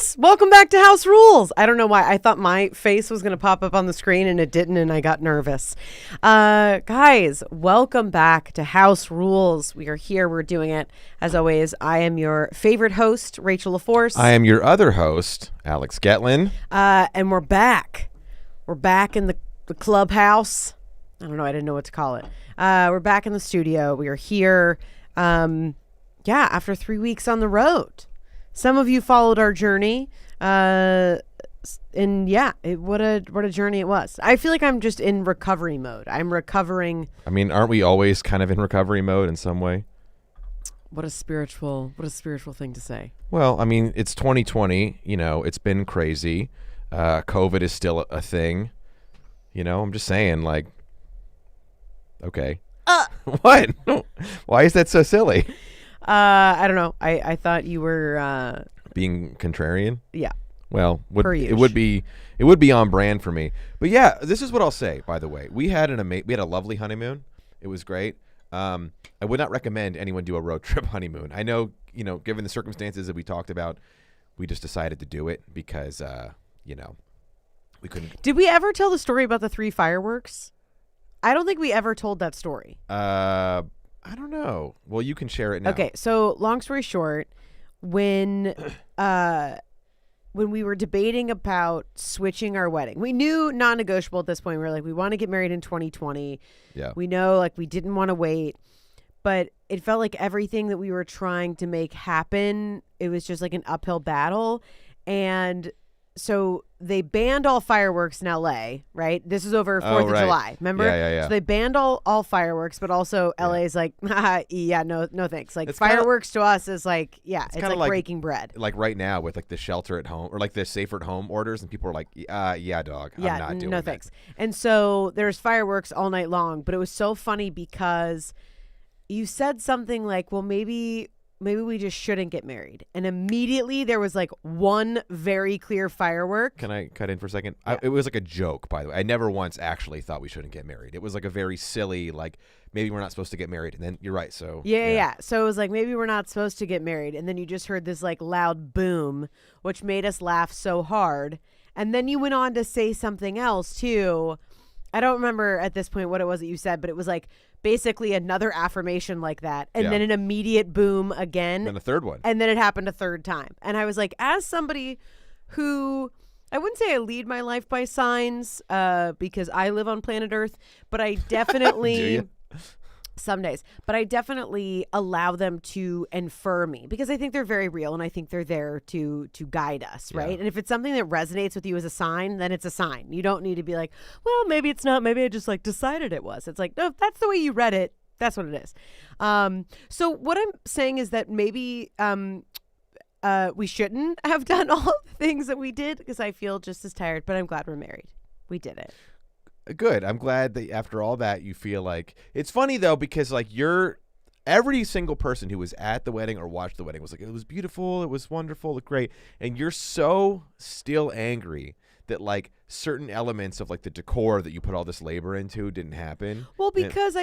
friends, welcome back to House Rules. I don't know why. I thought my face was going to pop up on the screen and it didn't, and I got nervous. Guys, welcome back to House Rules. We are here. We're doing it. As always, I am your favorite host, Rachel LaForce. I am your other host, Alex Getlin. And we're back. We're back in the clubhouse. I don't know. I didn't know what to call it. We're back in the studio. We are here, after 3 weeks on the road. Some of you followed our journey, what a journey it was. I feel like I'm just in recovery mode. I'm recovering. I mean, aren't we always kind of in recovery mode in some way? What a spiritual thing to say. Well, I mean, it's 2020. You know, it's been crazy. COVID is still a thing. You know, I'm just saying, like, okay. What? Why is that so silly? I don't know. I thought you were being contrarian. Yeah. Well, it would be on brand for me. But yeah, this is what I'll say. By the way, we had a lovely honeymoon. It was great. I would not recommend anyone do a road trip honeymoon. I know, given the circumstances that we talked about, we just decided to do it because we couldn't. Did we ever tell the story about the 3 fireworks? I don't think we ever told that story. I don't know. Well, you can share it now. Okay, so long story short, when we were debating about switching our wedding, we knew non-negotiable at this point. We were like, we want to get married in 2020. Yeah. We know, like, we didn't want to wait, but it felt like everything that we were trying to make happen, it was just like an uphill battle. And so they banned all fireworks in LA, right? This is over 4th of July, remember? Yeah. So they banned all fireworks, but also LA is like, no thanks. Like, it's fireworks to us is like, it's like breaking bread. Like right now with like the shelter at home or like the safer at home orders, and people are like, dog, I'm not doing no that. Thanks. And so there's fireworks all night long, but it was so funny because you said something like, well, maybe we just shouldn't get married. And immediately there was like one very clear firework. Can I cut in for a second? Yeah. It was like a joke, by the way. I never once actually thought we shouldn't get married. It was like a very silly, like, maybe we're not supposed to get married. And then you're right. So yeah. So it was like, maybe we're not supposed to get married. And then you just heard this like loud boom, which made us laugh so hard. And then you went on to say something else too. I don't remember at this point what it was that you said, but it was like basically another affirmation like that. And then an immediate boom again. And a third one. And then it happened a third time. And I was like, as somebody who, I wouldn't say I lead my life by signs because I live on planet Earth, but I definitely... Do you? Some days, but I definitely allow them to infer me because I think they're very real and I think they're there to guide us, right? And if it's something that resonates with you as a sign, then it's a sign. You don't need to be like, well, maybe it's not. Maybe I just like decided it was. It's like, no, if that's the way you read it, that's what it is. So what I'm saying is that maybe we shouldn't have done all the things that we did because I feel just as tired, but I'm glad we're married. We did it. Good. I'm glad that after all that, you feel like it's funny though, because like every single person who was at the wedding or watched the wedding was like, it was beautiful. It was wonderful. It looked great. And you're so still angry that like certain elements of like the decor that you put all this labor into didn't happen. Well, because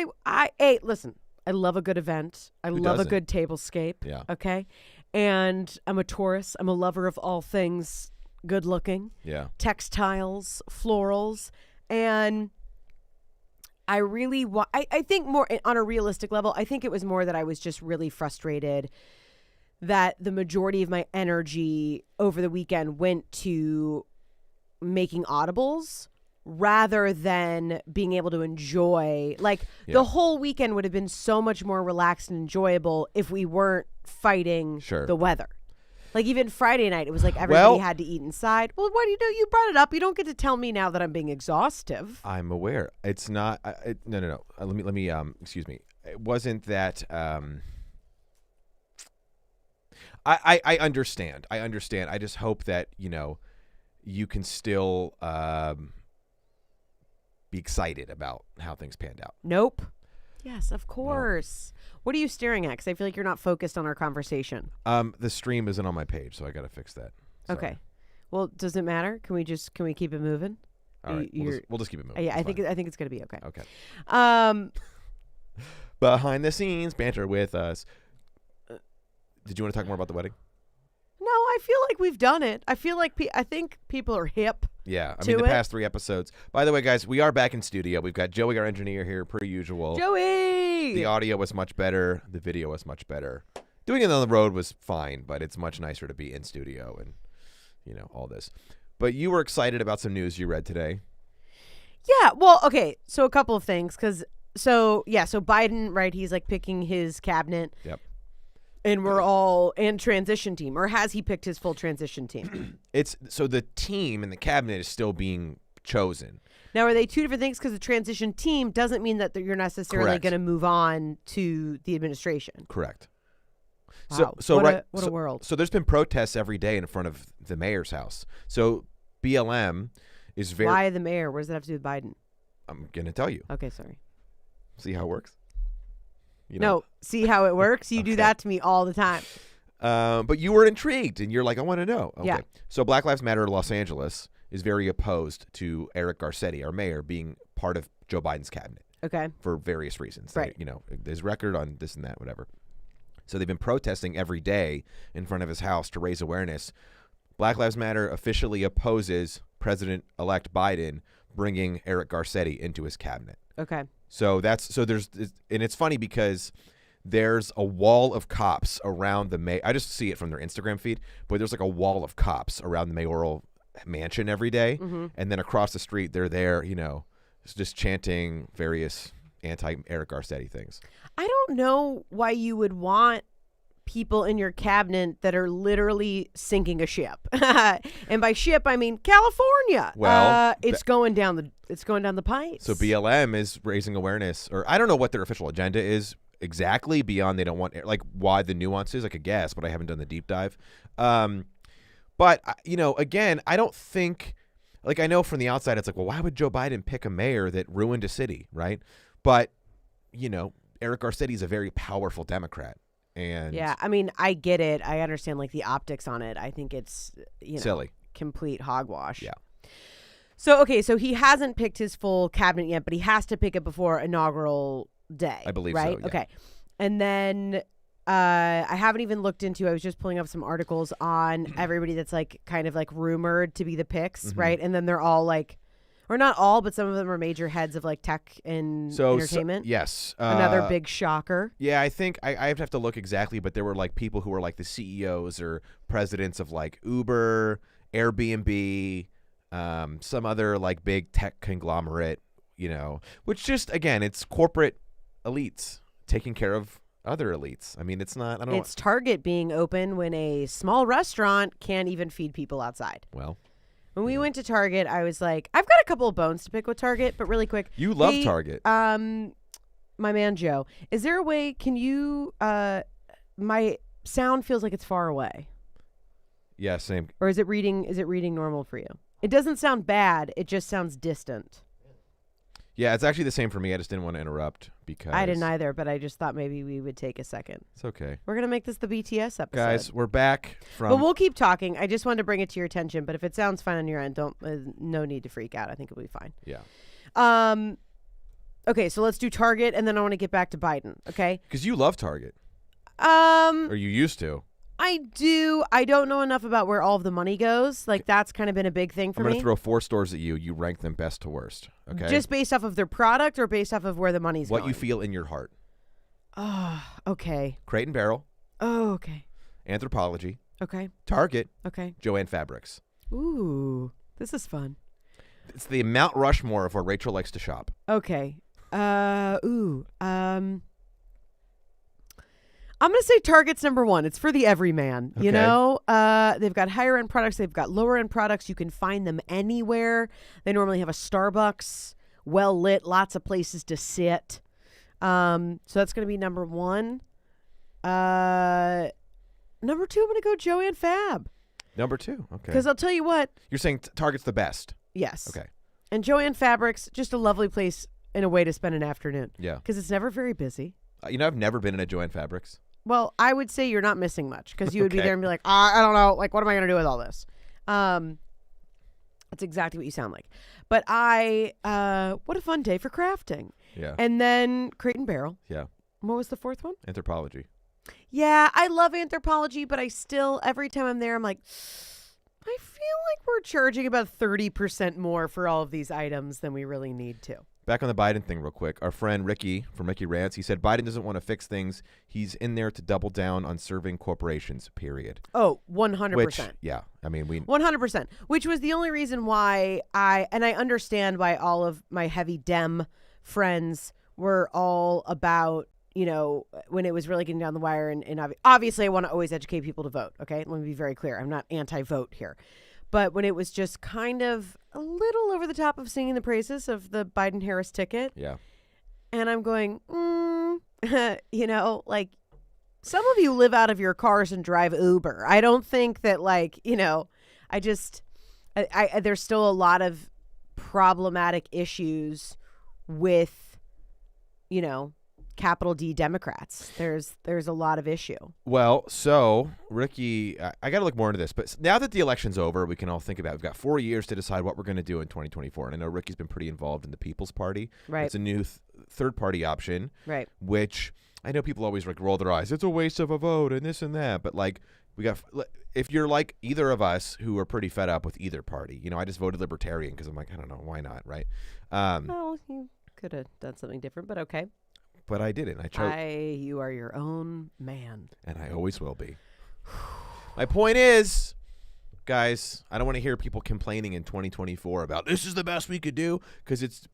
listen, I love a good event. I love a good tablescape. Yeah. Okay. And I'm a Taurus. I'm a lover of all things good looking. Yeah. Textiles, florals. And I really I think more on a realistic level, I think it was more that I was just really frustrated that the majority of my energy over the weekend went to making audibles rather than being able to enjoy. Like the whole weekend would have been so much more relaxed and enjoyable if we weren't fighting the weather. Like even Friday night, it was like everybody had to eat inside. Well, what do you do? You brought it up. You don't get to tell me now that I'm being exhaustive. I'm aware. It's not. No. Let me. Excuse me. It wasn't that. I understand. I understand. I just hope that you can still be excited about how things panned out. Nope. Yes, of course. No. What are you staring at? Because I feel like you're not focused on our conversation. The stream isn't on my page, so I got to fix that. Sorry. Okay. Well, does it matter? Can we keep it moving? All right. We'll just keep it moving. Yeah, I think it's going to be okay. Okay. Behind the scenes banter with us. Did you want to talk more about the wedding? No, I feel like we've done it. I feel like I think people are hip. Yeah, I mean, the past 3 episodes. By the way, guys, we are back in studio. We've got Joey, our engineer, here, per usual. Joey! The audio was much better. The video was much better. Doing it on the road was fine, but it's much nicer to be in studio and, all this. But you were excited about some news you read today. Yeah, well, okay, so a couple of things, so Biden, right, he's like picking his cabinet. Yep. And we're all in transition team, or has he picked his full transition team? So the team and the cabinet is still being chosen. Now, are they two different things? Because the transition team doesn't mean that you're necessarily going to move on to the administration. Correct. Wow. What a world. So there's been protests every day in front of the mayor's house. So BLM is very... Why the mayor? What does that have to do with Biden? I'm going to tell you. Okay, sorry. See how it works? No, see how it works? You do that to me all the time. But you were intrigued, and you're like, I want to know. Okay. Yeah. So Black Lives Matter Los Angeles is very opposed to Eric Garcetti, our mayor, being part of Joe Biden's cabinet. Okay. For various reasons. Right. His record on this and that, whatever. So they've been protesting every day in front of his house to raise awareness. Black Lives Matter officially opposes President-elect Biden bringing Eric Garcetti into his cabinet. Okay. So and it's funny because there's a wall of cops around the mayor. I just see it from their Instagram feed, but there's like a wall of cops around the mayoral mansion every day. Mm-hmm. And then across the street, they're there, just chanting various anti-Eric Garcetti things. I don't know why you would want people in your cabinet that are literally sinking a ship. And by ship, I mean California. Well, it's going down the pipes. So BLM is raising awareness, or I don't know what their official agenda is exactly beyond they don't want, like, why the nuances, I could guess, but I haven't done the deep dive. But, again, I don't think, like, I know from the outside, it's like, well, why would Joe Biden pick a mayor that ruined a city, right? But, Eric Garcetti is a very powerful Democrat. And yeah, I mean, I get it. I understand, like, the optics on it. I think it's, silly. Complete hogwash. Yeah. So, okay, so he hasn't picked his full cabinet yet, but he has to pick it before inaugural day. I believe right? so, yeah. Okay. And then I haven't even looked into, I was just pulling up some articles on everybody that's, like, kind of, like, rumored to be the picks, right? And then they're all, like, or not all, but some of them are major heads of, like, tech and entertainment. Yes. Another big shocker. Yeah, I think I have to look exactly, but there were, like, people who were, like, the CEOs or presidents of, like, Uber, Airbnb, some other, like, big tech conglomerate, which just, again, it's corporate elites taking care of other elites. I mean, it's not, I don't know. It's Target being open when a small restaurant can't even feed people outside. Well. When we went to Target, I was like, I've got a couple of bones to pick with Target, but really quick. You love Target. My man Joe, is there a way, can you, my sound feels like it's far away. Yeah, same. Or is it reading normal for you? It doesn't sound bad. It just sounds distant. Yeah, it's actually the same for me. I just didn't want to interrupt because I didn't either, but I just thought maybe we would take a second. It's okay. We're going to make this the BTS episode. Guys, we're back from... But we'll keep talking. I just wanted to bring it to your attention, but if it sounds fine on your end, no need to freak out. I think it'll be fine. Yeah. Okay, so let's do Target, and then I want to get back to Biden, okay? Because you love Target. Or you used to. I do. I don't know enough about where all of the money goes. Like, that's kind of been a big thing for me. I'm going to throw 4 stores at you. You rank them best to worst. Okay. Just based off of their product or based off of where the money's going? What you feel in your heart. Oh, okay. Crate and Barrel. Oh, okay. Anthropologie. Okay. Target. Okay. Joann Fabrics. Ooh, this is fun. It's the Mount Rushmore of where Rachel likes to shop. Okay. I'm going to say Target's number 1. It's for the everyman, okay. you know? They've got higher-end products. They've got lower-end products. You can find them anywhere. They normally have a Starbucks, well-lit, lots of places to sit. So that's going to be number 1. Number 2, I'm going to go Joann Fab. Number 2, okay. Because I'll tell you what. You're saying Target's the best? Yes. Okay. And Joann Fabrics, just a lovely place and a way to spend an afternoon. Yeah. Because it's never very busy. I've never been in a Joann Fabrics. Well, I would say you're not missing much because you would be there and be like, I don't know. Like, what am I going to do with all this? That's exactly what you sound like. But what a fun day for crafting. Yeah. And then Crate and Barrel. Yeah. What was the 4th one? Anthropologie. Yeah, I love Anthropologie, but I still, every time I'm there, I'm like, I feel like we're charging about 30% more for all of these items than we really need to. Back on the Biden thing real quick. Our friend Ricky from Ricky Rants, he said Biden doesn't want to fix things. He's in there to double down on serving corporations, period. Oh, 100%. Which, yeah, I mean, 100%, which was the only reason why I understand why all of my heavy Dem friends were all about, you know, when it was really getting down the wire. And obviously I want to always educate people to vote. Okay. Let me be very clear. I'm not anti-vote here. But when it was just kind of a little over the top of singing the praises of the Biden-Harris ticket. Yeah. And I'm going, you know, like, some of you live out of your cars and drive Uber. I don't think that, like, you know, there's still a lot of problematic issues with, you know, capital D Democrats. There's a lot of issue. Well, so Ricky, I got to look more into this, but now that the election's over, we can all think about it. We've got 4 years to decide what we're going to do in 2024. And I know Ricky's been pretty involved in the People's Party. Right. It's a new third party option. Right. Which I know people always like roll their eyes. It's a waste of a vote and this and that. But like, if you're like either of us who are pretty fed up with either party, you know, I just voted Libertarian because I'm like, I don't know, why not, right? Well, you could have done something different, but okay. But I didn't. I chose. You are your own man. And I always will be. My point is, guys, I don't want to hear people complaining in 2024 about this is the best we could do, because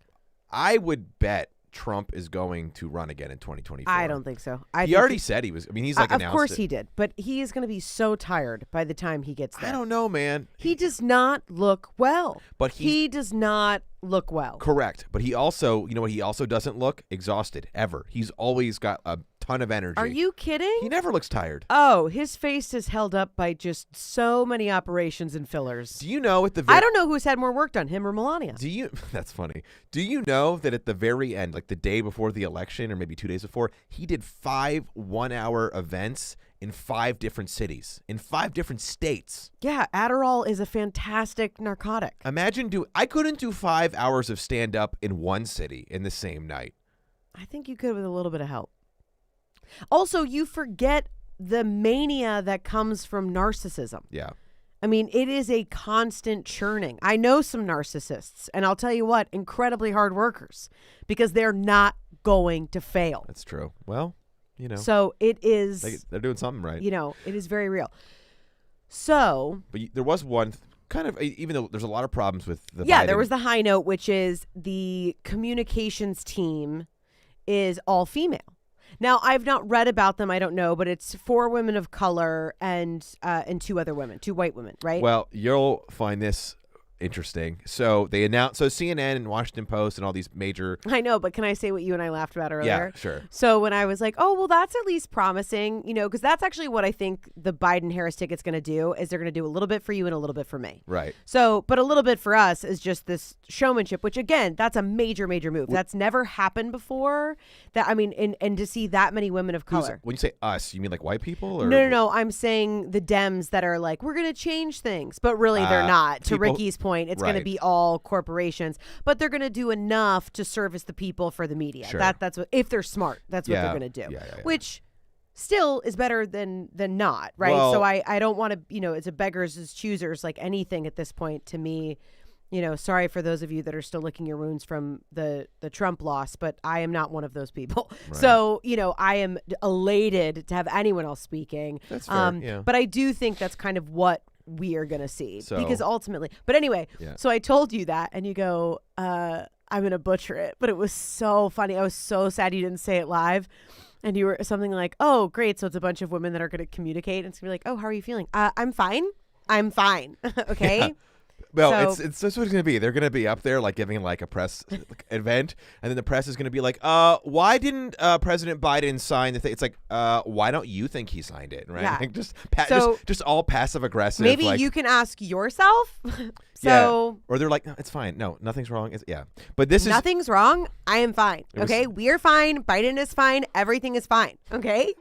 I would bet Trump is going to run again in 2024. I don't think so. He already said he was. I mean, he's like announced it. Of course he did, but he is going to be so tired by the time he gets there. I don't know, man. He does not look well. But he does not look well. Correct. But he also, you know what he also doesn't look? Exhausted, ever. He's always got a ton of energy. Are you kidding? He never looks tired. Oh, his face is held up by just so many operations and fillers. Do you know at the I don't know who's had more work done, him or Melania. That's funny. Do you know that at the very end, like the day before the election or maybe 2 days before, he did 5 one-hour events in 5 different cities, in 5 different states. Yeah, Adderall is a fantastic narcotic. Imagine I couldn't do 5 hours of stand-up in one city in the same night. I think you could with a little bit of help. Also, you forget the mania that comes from narcissism. Yeah. I mean, it is a constant churning. I know some narcissists, and I'll tell you what, incredibly hard workers, because they're not going to fail. That's true. Well, you know. So it is. They're doing something right. You know, it is very real. So. But there was one kind of, even though there's a lot of problems with the Yeah, Biden. there was the high note, which is the communications team is all female. Now, I've not read about them. I don't know, but it's 4 women of color and 2 other women, 2 white women, right? Well, you'll find this interesting. So they announced, CNN and Washington Post and all these major. I know, but can I say what you and I laughed about earlier? Yeah, sure. So when I was like, oh, well, that's at least promising, you know, because that's actually what I think the Biden-Harris ticket's going to do, is they're going to do a little bit for you and a little bit for me. Right. So, but a little bit for us is just this showmanship, which again, that's a major, major move. That's never happened before. That, I mean, and to see that many women of color. When you say us, you mean like white people? Or? No. I'm saying the Dems that are like, we're going to change things, but really they're not. To Ricky's point, it's going to be all corporations, but they're going to do enough to service the people for the media. Sure. That's what, if they're smart, that's what they're going to do. Yeah. Which still is better than not, right? Well, so I don't want to, you know, it's a beggars as choosers, like anything at this point to me. You know, sorry for those of you that are still licking your wounds from the Trump loss, but I am not one of those people. Right. So, you know, I am elated to have anyone else speaking. That's fair, yeah. But I do think that's kind of what we are going to see, because ultimately, but anyway, so I told you that and you go, I'm going to butcher it, but it was so funny. I was so sad you didn't say it live. And you were something like, oh, great. So it's a bunch of women that are going to communicate. And it's going to be like, oh, how are you feeling? I'm fine. Okay. Yeah. Well, so, it's that's what it's going to be. They're going to be up there like giving like a press event, and then the press is going to be like, why didn't President Biden sign the thing? It's like, why don't you think he signed it, right? Yeah. Like just all passive aggressive. Maybe like, you can ask yourself. Yeah. Or they're like, no, it's fine. No, nothing's wrong. But this nothing's wrong. I am fine. Okay, we're fine. Biden is fine. Everything is fine. Okay.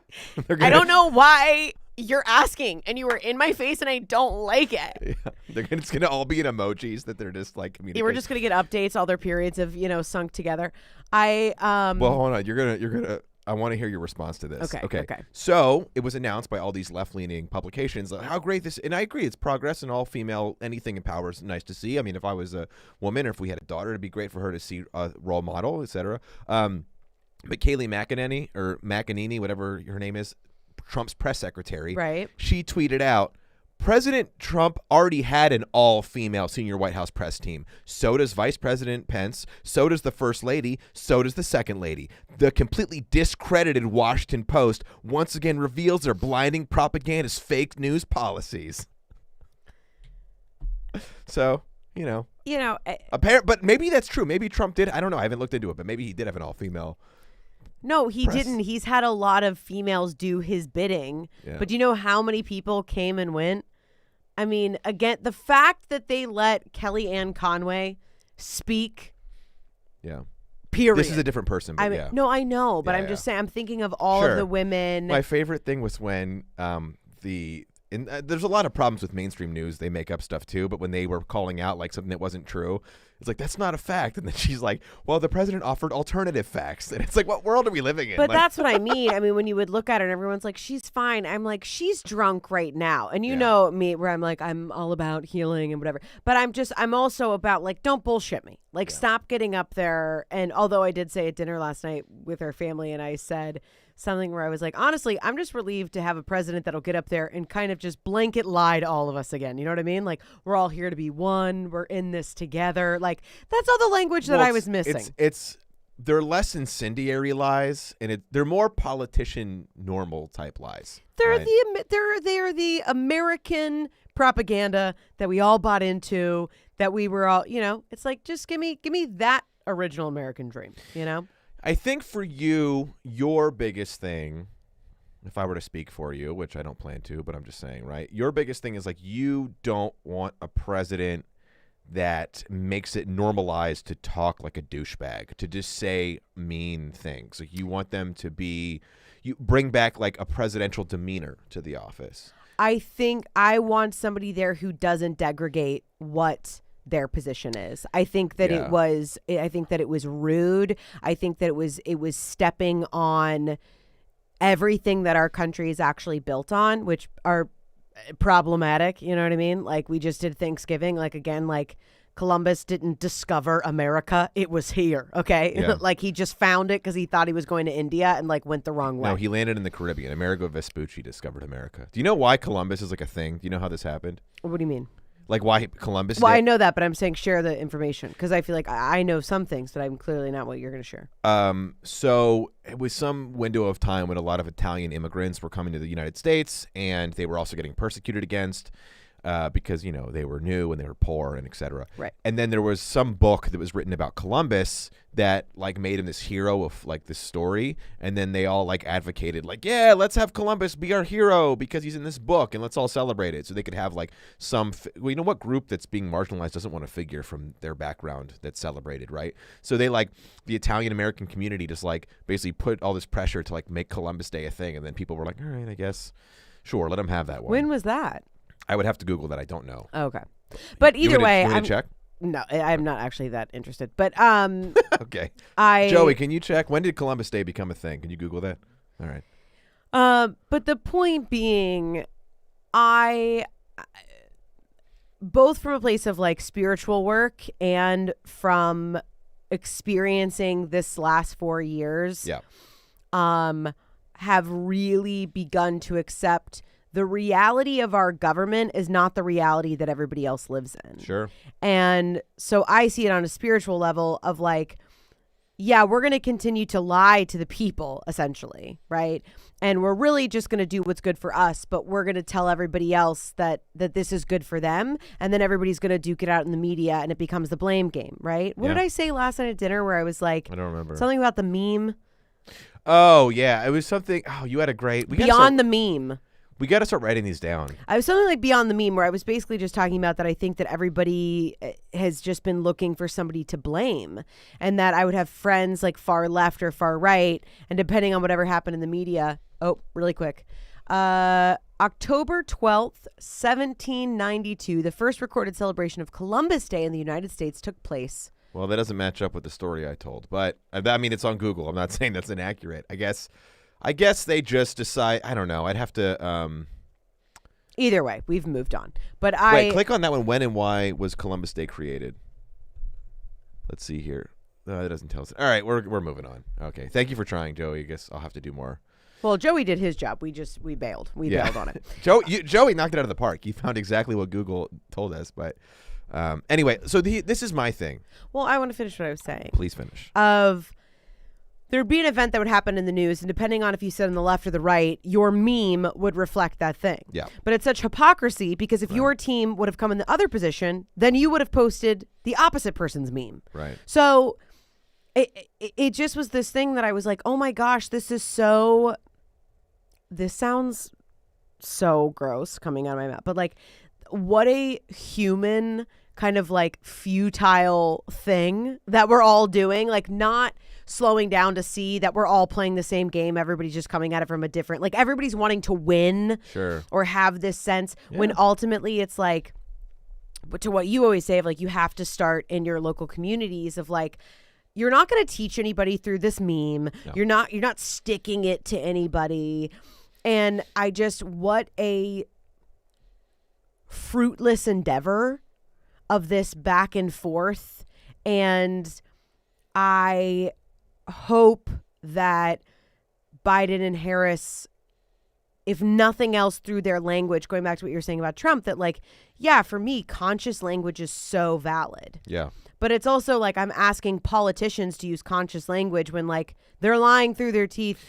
I don't know why you're asking, and you were in my face, and I don't like it. Yeah. It's gonna all be in emojis that they're just like communicating. We're just gonna get updates, all their periods of sunk together. Well, hold on. You're gonna I want to hear your response to this. Okay. So it was announced by all these left-leaning publications how great this, and I agree, it's progress, and all female, anything in power is nice to see. I mean, if I was a woman or if we had a daughter, it'd be great for her to see a role model, etc. But Kayleigh McEnany, whatever her name is, Trump's press secretary, right? She tweeted out, President Trump already had an all-female senior White House press team. So does Vice President Pence. So does the First Lady. So does the Second Lady. The completely discredited Washington Post once again reveals their blinding propagandist fake news policies. So, but maybe that's true. Maybe Trump did. I don't know. I haven't looked into it, but maybe he did have an all-female. No, he didn't. He's had a lot of females do his bidding. Yeah. But do you know how many people came and went? I mean, again, the fact that they let Kellyanne Conway speak. Yeah. Period. This is a different person. But yeah. No, I know. But I'm just saying, I'm thinking of all of the women. My favorite thing was when there's a lot of problems with mainstream news. They make up stuff too. But when they were calling out like something that wasn't true, it's like, that's not a fact. And then she's like, well, the president offered alternative facts. And it's like, what world are we living in? But that's what I mean. I mean, when you would look at her and everyone's like, she's fine. I'm like, she's drunk right now. And you know me, where I'm like, I'm all about healing and whatever. But I'm also about like, don't bullshit me. Like, stop getting up there. And although I did say at dinner last night with her family, and I said something where I was like, honestly, I'm just relieved to have a president that'll get up there and kind of just blanket lie to all of us again. You know what I mean? Like, we're all here to be one. We're in this together. Like, that's all the language that I was missing. They're less incendiary lies, and they're more politician normal type lies. They're the American propaganda that we all bought into, that we were all, it's like, just give me that original American dream, I think for you, your biggest thing, if I were to speak for you, which I don't plan to, but I'm just saying, right? Your biggest thing is like, you don't want a president that makes it normalized to talk like a douchebag, to just say mean things. Like, you want them to you bring back like a presidential demeanor to the office. I think I want somebody there who doesn't degrade what their position is. I think that it was rude. I think that it was stepping on everything that our country is actually built on, which are problematic. You know what I mean? Like, we just did Thanksgiving. Like, again, like, Columbus didn't discover America. It was here. Okay. Yeah. Like, he just found it because he thought he was going to India and like went the wrong way. No, he landed in the Caribbean. Amerigo Vespucci discovered America. Do you know why Columbus is like a thing? Do you know how this happened? What do you mean? Like, why Columbus? Well, I know that, but I'm saying share the information, because I feel like I know some things, but I'm clearly not what you're going to share. So it was some window of time when a lot of Italian immigrants were coming to the United States, and they were also getting persecuted against because, they were new and they were poor and et cetera. Right. And then there was some book that was written about Columbus that like made him this hero of like this story. And then they all like advocated like, yeah, let's have Columbus be our hero because he's in this book and let's all celebrate it. So they could have like what group that's being marginalized doesn't want to figure from their background that's celebrated, right? So they like the Italian American community just like basically put all this pressure to like make Columbus Day a thing. And then people were like, all right, I guess, sure, let him have that one. When was that? I would have to Google that. I don't know. Okay. But either way, you want to check? No, I'm not actually that interested. But okay. Joey, can you check? When did Columbus Day become a thing? Can you Google that? All right. But the point being, I both from a place of like spiritual work and from experiencing this last 4 years, have really begun to accept the reality of our government is not the reality that everybody else lives in. Sure. And so I see it on a spiritual level of like, yeah, we're going to continue to lie to the people, essentially, right? And we're really just going to do what's good for us, but we're going to tell everybody else that this is good for them, and then everybody's going to duke it out in the media, and it becomes the blame game, right? What did I say last night at dinner where I was like, I don't remember. Something about the meme? Oh, yeah. It was something, you had a great... Beyond the meme. We got to start writing these down. I was something like Beyond the Meme, where I was basically just talking about that I think that everybody has just been looking for somebody to blame, and that I would have friends like far left or far right, and depending on whatever happened in the media. Oh, really quick. October 12th, 1792, the first recorded celebration of Columbus Day in the United States took place Well, that doesn't match up with the story I told. But I mean, it's on Google. I'm not saying that's inaccurate. I guess they just decide. I don't know. I'd have to. Either way, we've moved on. But Wait, click on that one. When and why was Columbus Day created? Let's see here. No, that doesn't tell us. All right, we're moving on. Okay, thank you for trying, Joey. I guess I'll have to do more. Well, Joey did his job. We bailed. We bailed on it. Joey knocked it out of the park. He found exactly what Google told us. But anyway, so this is my thing. Well, I want to finish what I was saying. Please finish. There'd be an event that would happen in the news, and depending on if you sit on the left or the right, your meme would reflect that thing. Yeah. But it's such hypocrisy because if your team would have come in the other position, then you would have posted the opposite person's meme. Right. So it just was this thing that I was like, oh my gosh, this sounds so gross coming out of my mouth. But like, what a human kind of like futile thing that we're all doing, like not slowing down to see that we're all playing the same game. Everybody's just coming at it from a different, like everybody's wanting to win or have this sense when ultimately it's like, to what you always say of like, you have to start in your local communities of like, you're not going to teach anybody through this meme. No. You're not sticking it to anybody. And what a fruitless endeavor of this back and forth. And I hope that Biden and Harris, if nothing else through their language, going back to what you were saying about Trump, that like, yeah, for me, conscious language is so valid. Yeah. But it's also like I'm asking politicians to use conscious language when like they're lying through their teeth.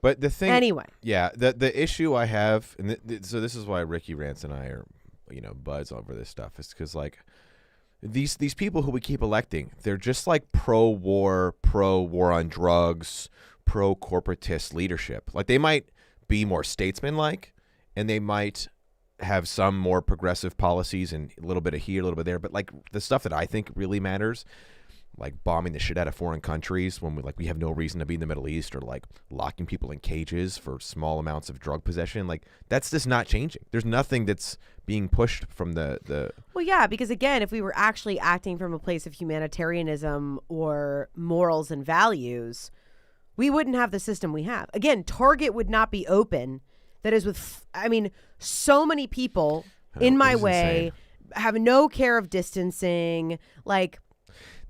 But the thing, anyway, yeah, the issue I have, and so this is why Ricky Rance and I are, buds over this stuff, is because like these people who we keep electing, they're just like pro-war on drugs, pro-corporatist leadership. Like they might be more statesman-like, and they might have some more progressive policies and a little bit of here, a little bit there. But like the stuff that I think really matters, like bombing the shit out of foreign countries when we have no reason to be in the Middle East, or like locking people in cages for small amounts of drug possession, like that's just not changing. There's nothing that's being pushed from the. Well, yeah, because again, if we were actually acting from a place of humanitarianism or morals and values, we wouldn't have the system we have. Again, Target would not be open. That is so many people in my way, have no care of distancing, like.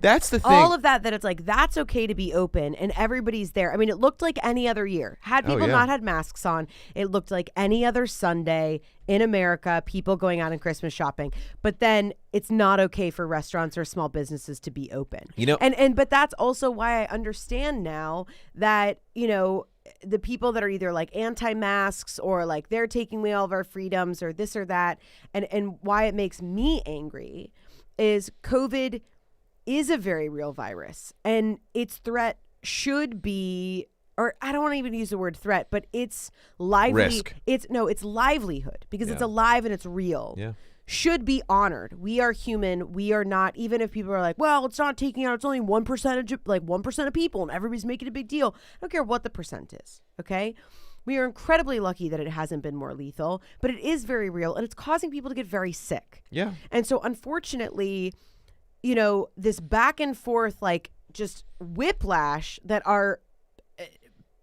That's the thing. All of that it's like, that's okay to be open and everybody's there. I mean, it looked like any other year. Had people not had masks on, it looked like any other Sunday in America, people going out and Christmas shopping. But then it's not okay for restaurants or small businesses to be open. But that's also why I understand now that, the people that are either like anti-masks or like they're taking away all of our freedoms or this or that. And why it makes me angry is COVID is a very real virus, and its threat should be, or I don't want to even use the word threat, but it's risk. It's livelihood, because it's alive and it's real. Yeah. Should be honored. We are human. We are not, even if people are like, well, it's not taking out, it's only 1% of people and everybody's making a big deal. I don't care what the percent is. Okay. We are incredibly lucky that it hasn't been more lethal, but it is very real, and it's causing people to get very sick. Yeah. And so unfortunately, this back and forth, like just whiplash that our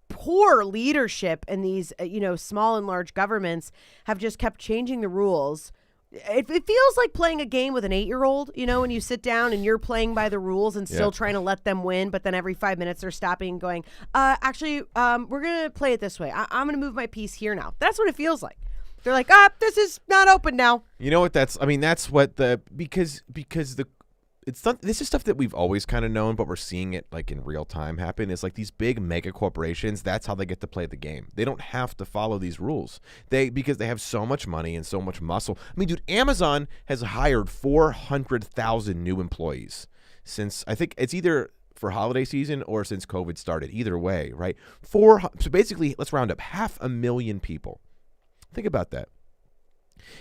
poor leadership and these, small and large governments have just kept changing the rules. It feels like playing a game with an 8-year-old, when you sit down and you're playing by the rules and still trying to let them win. But then every 5 minutes they're stopping and going, we're going to play it this way. I'm going to move my piece here now. That's what it feels like. They're like, this is not open now. You know what that's what because this is stuff that we've always kind of known, but we're seeing it like in real time happen. It's like these big mega corporations, that's how they get to play the game. They don't have to follow these rules. Because they have so much money and so much muscle. I mean, dude, Amazon has hired 400,000 new employees since, I think it's either for holiday season or since COVID started. Either way, right? So basically, let's round up 500,000 people. Think about that.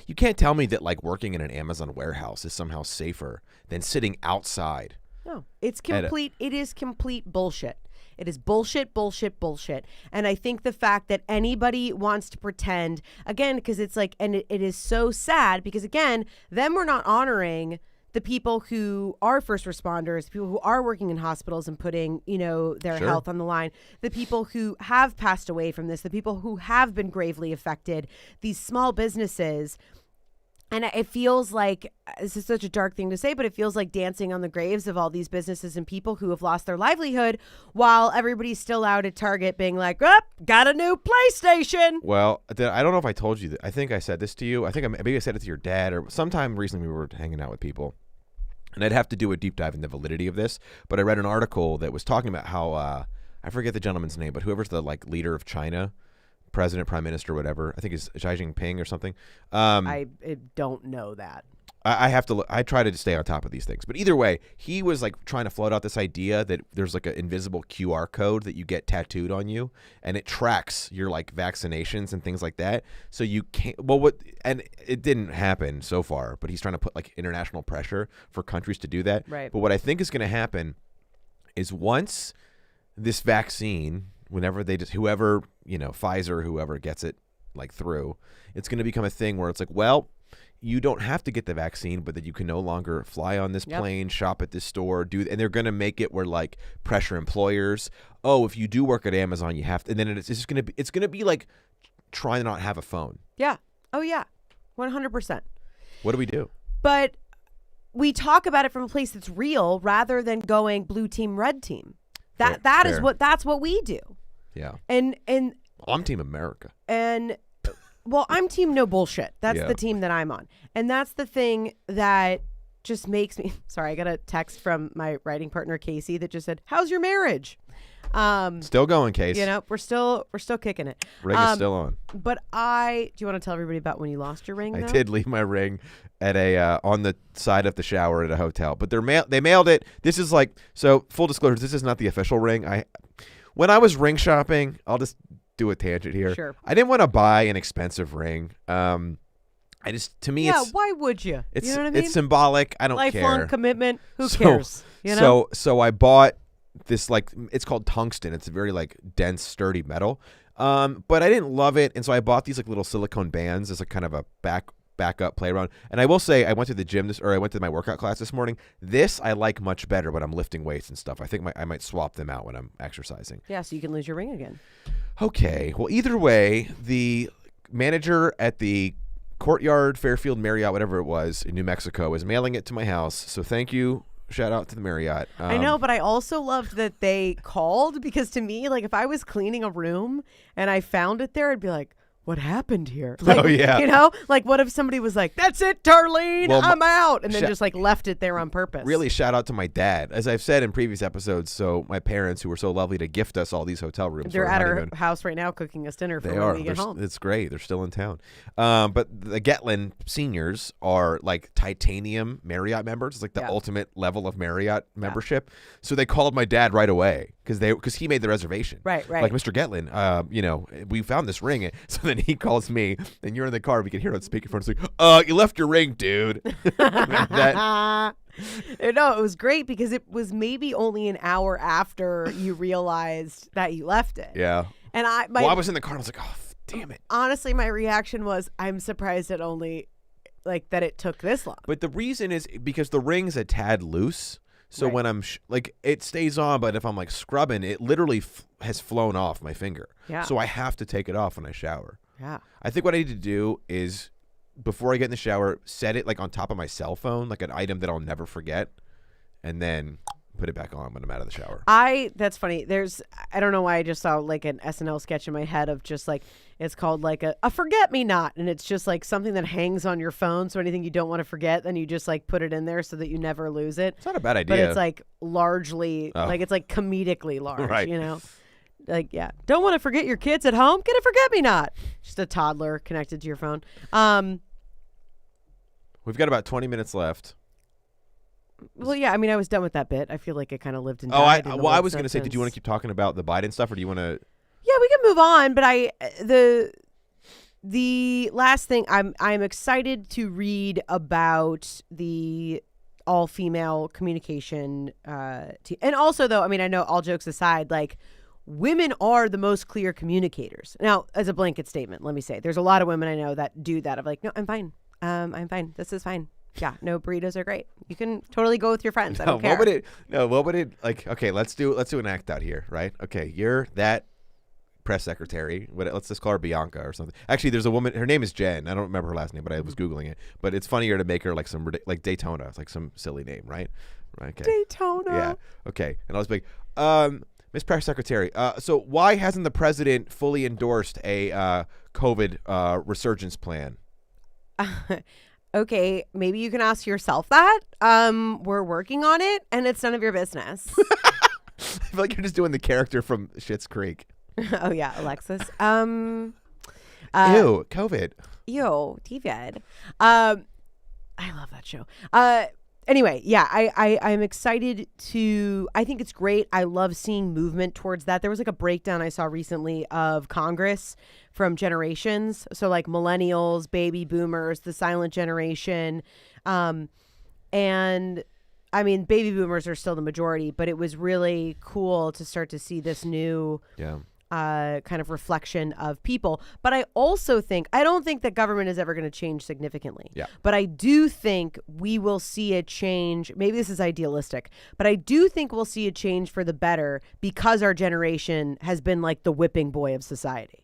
You can't tell me that like working in an Amazon warehouse is somehow safer than sitting outside. No, it's complete. It is complete bullshit. It is bullshit, bullshit, bullshit. And I think the fact that anybody wants to pretend, again, because it's like, and it is so sad because again, them we're not honoring the people who are first responders, people who are working in hospitals and putting, their Sure. health on the line, the people who have passed away from this, the people who have been gravely affected, these small businesses. And it feels like, this is such a dark thing to say, but it feels like dancing on the graves of all these businesses and people who have lost their livelihood while everybody's still out at Target being like, oh, got a new PlayStation. Well, I don't know if I told you that. I think I said this to you. I think maybe I said it to your dad, or sometime recently we were hanging out with people. And I'd have to do a deep dive into the validity of this. But I read an article that was talking about how, I forget the gentleman's name, but whoever's the leader of China, president, prime minister, whatever. I think it's Xi Jinping or something. I don't know that. I have to look. I try to stay on top of these things. But either way, he was trying to float out this idea that there's an invisible QR code that you get tattooed on you, and it tracks your vaccinations and things like that. So you can't. Well, and it didn't happen so far. But he's trying to put international pressure for countries to do that. Right. But what I think is going to happen is once this vaccine, whenever whoever, Pfizer, whoever gets it through, it's going to become a thing where it's well, you don't have to get the vaccine, but that you can no longer fly on this plane, shop at this store, and they're going to make it where pressure employers. Oh, if you do work at Amazon, you have to, and then it's just going to be, it's going to be trying to not have a phone. Yeah. Oh yeah. 100%. What do we do? But we talk about it from a place that's real rather than going blue team, red team. That's what we do. Yeah. And I'm Team America. And well, I'm team no bullshit. That's the team that I'm on. And that's the thing that just makes me sorry, I got a text from my writing partner Casey that just said, "How's your marriage?" Still going, Case. We're still kicking it. Ring is still on. But do you want to tell everybody about when you lost your ring? I did leave my ring at on the side of the shower at a hotel, but they mailed it. This is so full disclosure, this is not the official ring. When I was ring shopping, I'll just do a tangent here. Sure. I didn't want to buy an expensive ring. To me, why would you? You know what I mean? It's symbolic. I don't care. Lifelong commitment. Who cares? So I bought this it's called tungsten. It's a very dense, sturdy metal. But I didn't love it, and so I bought these little silicone bands as kind of a backup play around. And I will say, I went to the gym I went to my workout class this morning. This I like much better when I'm lifting weights and stuff. I think I might swap them out when I'm exercising. Yeah, so you can lose your ring again. Okay. Well, either way, the manager at the Courtyard Fairfield Marriott, whatever it was, in New Mexico, is mailing it to my house. So thank you. Shout out to the Marriott. I know, but I also loved that they called, because to me, if I was cleaning a room and I found it there, I'd be like, what happened here? Oh, yeah. What if somebody was like, that's it, Darlene, Well, I'm out, and then just left it there on purpose. Really, shout out to my dad. As I've said in previous episodes, so my parents, who were so lovely to gift us all these hotel rooms. They're at our house right now cooking us dinner for when we get home. It's great. They're still in town. But the Getland seniors are titanium Marriott members. It's the ultimate level of Marriott membership. So they called my dad right away because he made the reservation. Right. Mr. Getland, we found this ring. So then he calls me, and you're in the car. We can hear it on speakerphone. It's you left your ring, dude. No, it was great because it was maybe only an hour after you realized that you left it. Yeah. And I was in the car. And I was like, oh, damn it. Honestly, my reaction was, I'm surprised it only that it took this long. But the reason is because the ring's a tad loose. So when I'm it stays on, but if I'm scrubbing, it literally has flown off my finger. Yeah. So I have to take it off when I shower. Yeah. I think what I need to do is, before I get in the shower, set it on top of my cell phone, an item that I'll never forget, and then put it back on when I'm out of the shower. That's funny. I don't know why I just saw an SNL sketch in my head of just it's called a forget-me-not, and it's just something that hangs on your phone, so anything you don't want to forget, then you just put it in there so that you never lose it. It's not a bad idea. But it's largely, it's comedically large, right. Don't want to forget your kids at home? Get a forget-me-not. Just a toddler connected to your phone. We've got about 20 minutes left. Well, yeah, I was done with that bit. I feel like it kind of lived and died. I was going to say, did you want to keep talking about the Biden stuff, or do you want to? Yeah, we can move on. But the last thing, I'm excited to read about the all-female communication team. And also, though, I know, all jokes aside, women are the most clear communicators. Now, as a blanket statement, let me say, there's a lot of women I know that do that. I'm no, I'm fine. I'm fine. This is fine. Yeah, no, burritos are great. You can totally go with your friends. I don't care. What would it like? Okay, let's do an act out here, right? Okay, you're that press secretary. Let's just call her Bianca or something. Actually, there's a woman. Her name is Jen. I don't remember her last name, but I was googling it. But it's funnier to make her like like Daytona, like some silly name, right? Okay. Daytona. Yeah. Okay. And I was like, Miss Press Secretary. So why hasn't the president fully endorsed a COVID resurgence plan? Okay, maybe you can ask yourself that. We're working on it, and it's none of your business. I feel like you're just doing the character from Schitt's Creek. Oh yeah, Alexis. Ew, COVID. Ew, David. I love that show. Anyway, yeah, I'm excited to. I think it's great. I love seeing movement towards that. There was like a breakdown I saw recently of Congress from generations. So like millennials, baby boomers, the silent generation, and I mean, baby boomers are still the majority, but it was really cool to start to see this new kind of reflection of people. But I also think, I don't think that government is ever going to change significantly. Yeah. But I do think we will see a change. Maybe this is idealistic, but I do think we'll see a change for the better because our generation has been like the whipping boy of society.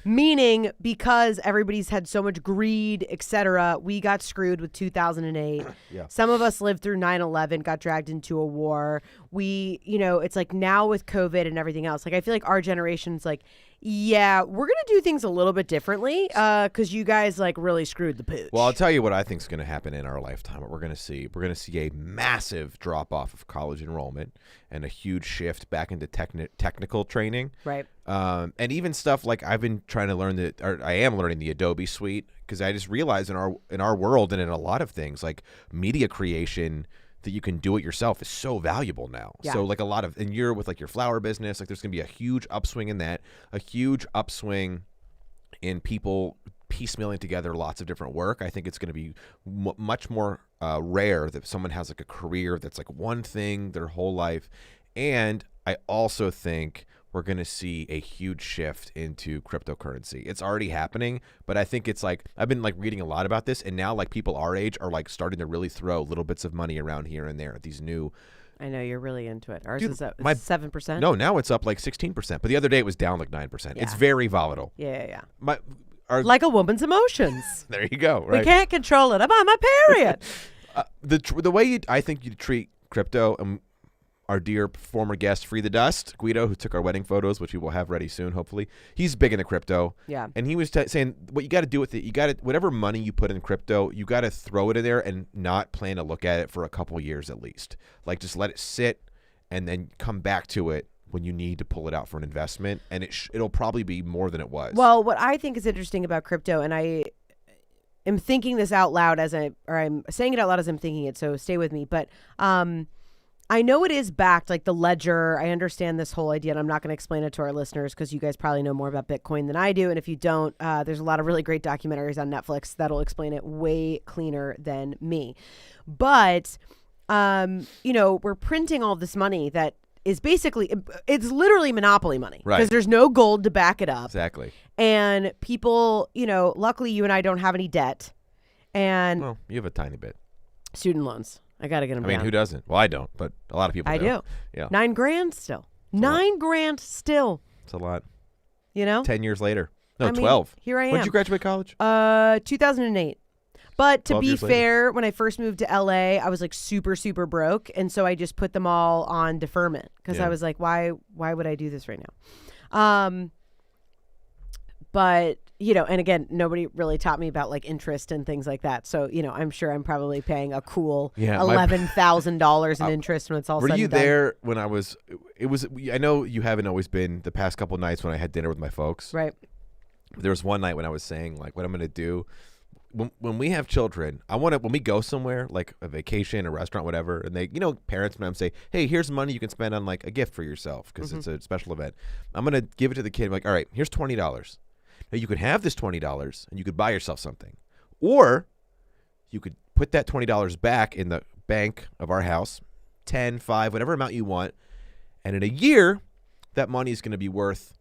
Meaning, because everybody's had so much greed, etc., we got screwed with 2008. Yeah. Some of us lived through 9/11, got dragged into a war. We, it's like now with COVID and everything else, like I feel like our generation's like, yeah, we're going to do things a little bit differently because you guys like really screwed the pooch. Well, I'll tell you what I think is going to happen in our lifetime. What we're going to see. We're going to see a massive drop off of college enrollment and a huge shift back into technical training. Right. And even stuff like I've been trying to learn I am learning the Adobe suite because I just realized in our world and in a lot of things like media creation that you can do it yourself is so valuable now. Yeah. So like and you're with like your flower business, like there's going to be a huge upswing in that, a huge upswing in people piecemealing together lots of different work. I think it's going to be much more rare that someone has like a career that's like one thing their whole life. And I also think we're going to see a huge shift into cryptocurrency. It's already happening, but I think it's like, I've been like reading a lot about this, and now like people our age are like starting to really throw little bits of money around here and there at these new. I know you're really into it. Ours Dude, is up 7%. No, now it's up like 16%, but the other day it was down like 9%. Yeah. It's very volatile. Yeah. Like a woman's emotions. There you go. Right. We can't control it. I'm on my period. The way I think you treat crypto, our dear former guest, Free the Dust, Guido, who took our wedding photos, which we will have ready soon, hopefully. He's big into crypto. Yeah. And he was saying what you got to do with it, you got to, whatever money you put in crypto, you got to throw it in there and not plan to look at it for a couple years at least. Like just let it sit and then come back to it when you need to pull it out for an investment. And it'll probably be more than it was. Well, what I think is interesting about crypto, and I am thinking this out loud I'm saying it out loud as I'm thinking it, so stay with me. But, I know it is backed, like the ledger. I understand this whole idea, and I'm not going to explain it to our listeners because you guys probably know more about Bitcoin than I do. And if you don't, there's a lot of really great documentaries on Netflix that'll explain it way cleaner than me. But, we're printing all this money that is basically, it's literally monopoly money. Right. Because there's no gold to back it up. Exactly. And people, luckily you and I don't have any debt. And well, you have a tiny bit. Student loans. I got to get them down. I mean, who doesn't? Well, I don't, but a lot of people do. I do. Yeah. $9,000 still. $9,000 still. It's a lot. 10 years later. No, I mean, 12. Here I am. When did you graduate college? 2008. But to be fair, later. when I first moved to LA, I was like super, super broke. And so I just put them all on deferment because I was like, why would I do this right now? But, and again, nobody really taught me about like interest and things like that. So, I'm sure I'm probably paying a cool $11,000 in interest when it's all said and done. Were you there when I know you haven't always been the past couple nights when I had dinner with my folks. Right. There was one night when I was saying like what I'm going to do. When we have children, when we go somewhere, like a vacation, a restaurant, whatever, and they, parents sometimes say, hey, here's money you can spend on like a gift for yourself because it's a special event. I'm going to give it to the kid. I'm like, all right, here's $20. Now, you could have this $20 and you could buy yourself something. Or you could put that $20 back in the bank of our house, 10, 5, whatever amount you want. And in a year, that money is going to be worth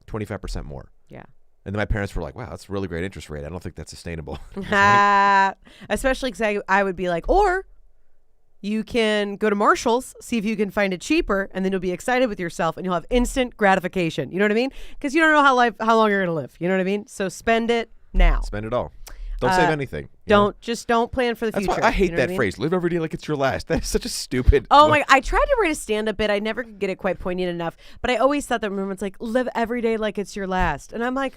25% more. Yeah. And then my parents were like, wow, that's a really great interest rate. I don't think that's sustainable. Right? Especially because I would be like, or you can go to Marshall's, see if you can find it cheaper, and then you'll be excited with yourself and you'll have instant gratification. You know what I mean? Because you don't know how long you're going to live. You know what I mean? So spend it now. Spend it all. Don't save anything. Don't plan for the future. Why I hate that phrase. Live every day like it's your last. That is such a stupid. Oh my! I tried to write a stand-up bit. I never could get it quite poignant enough. But I always thought that everyone's like, live every day like it's your last, and I'm like,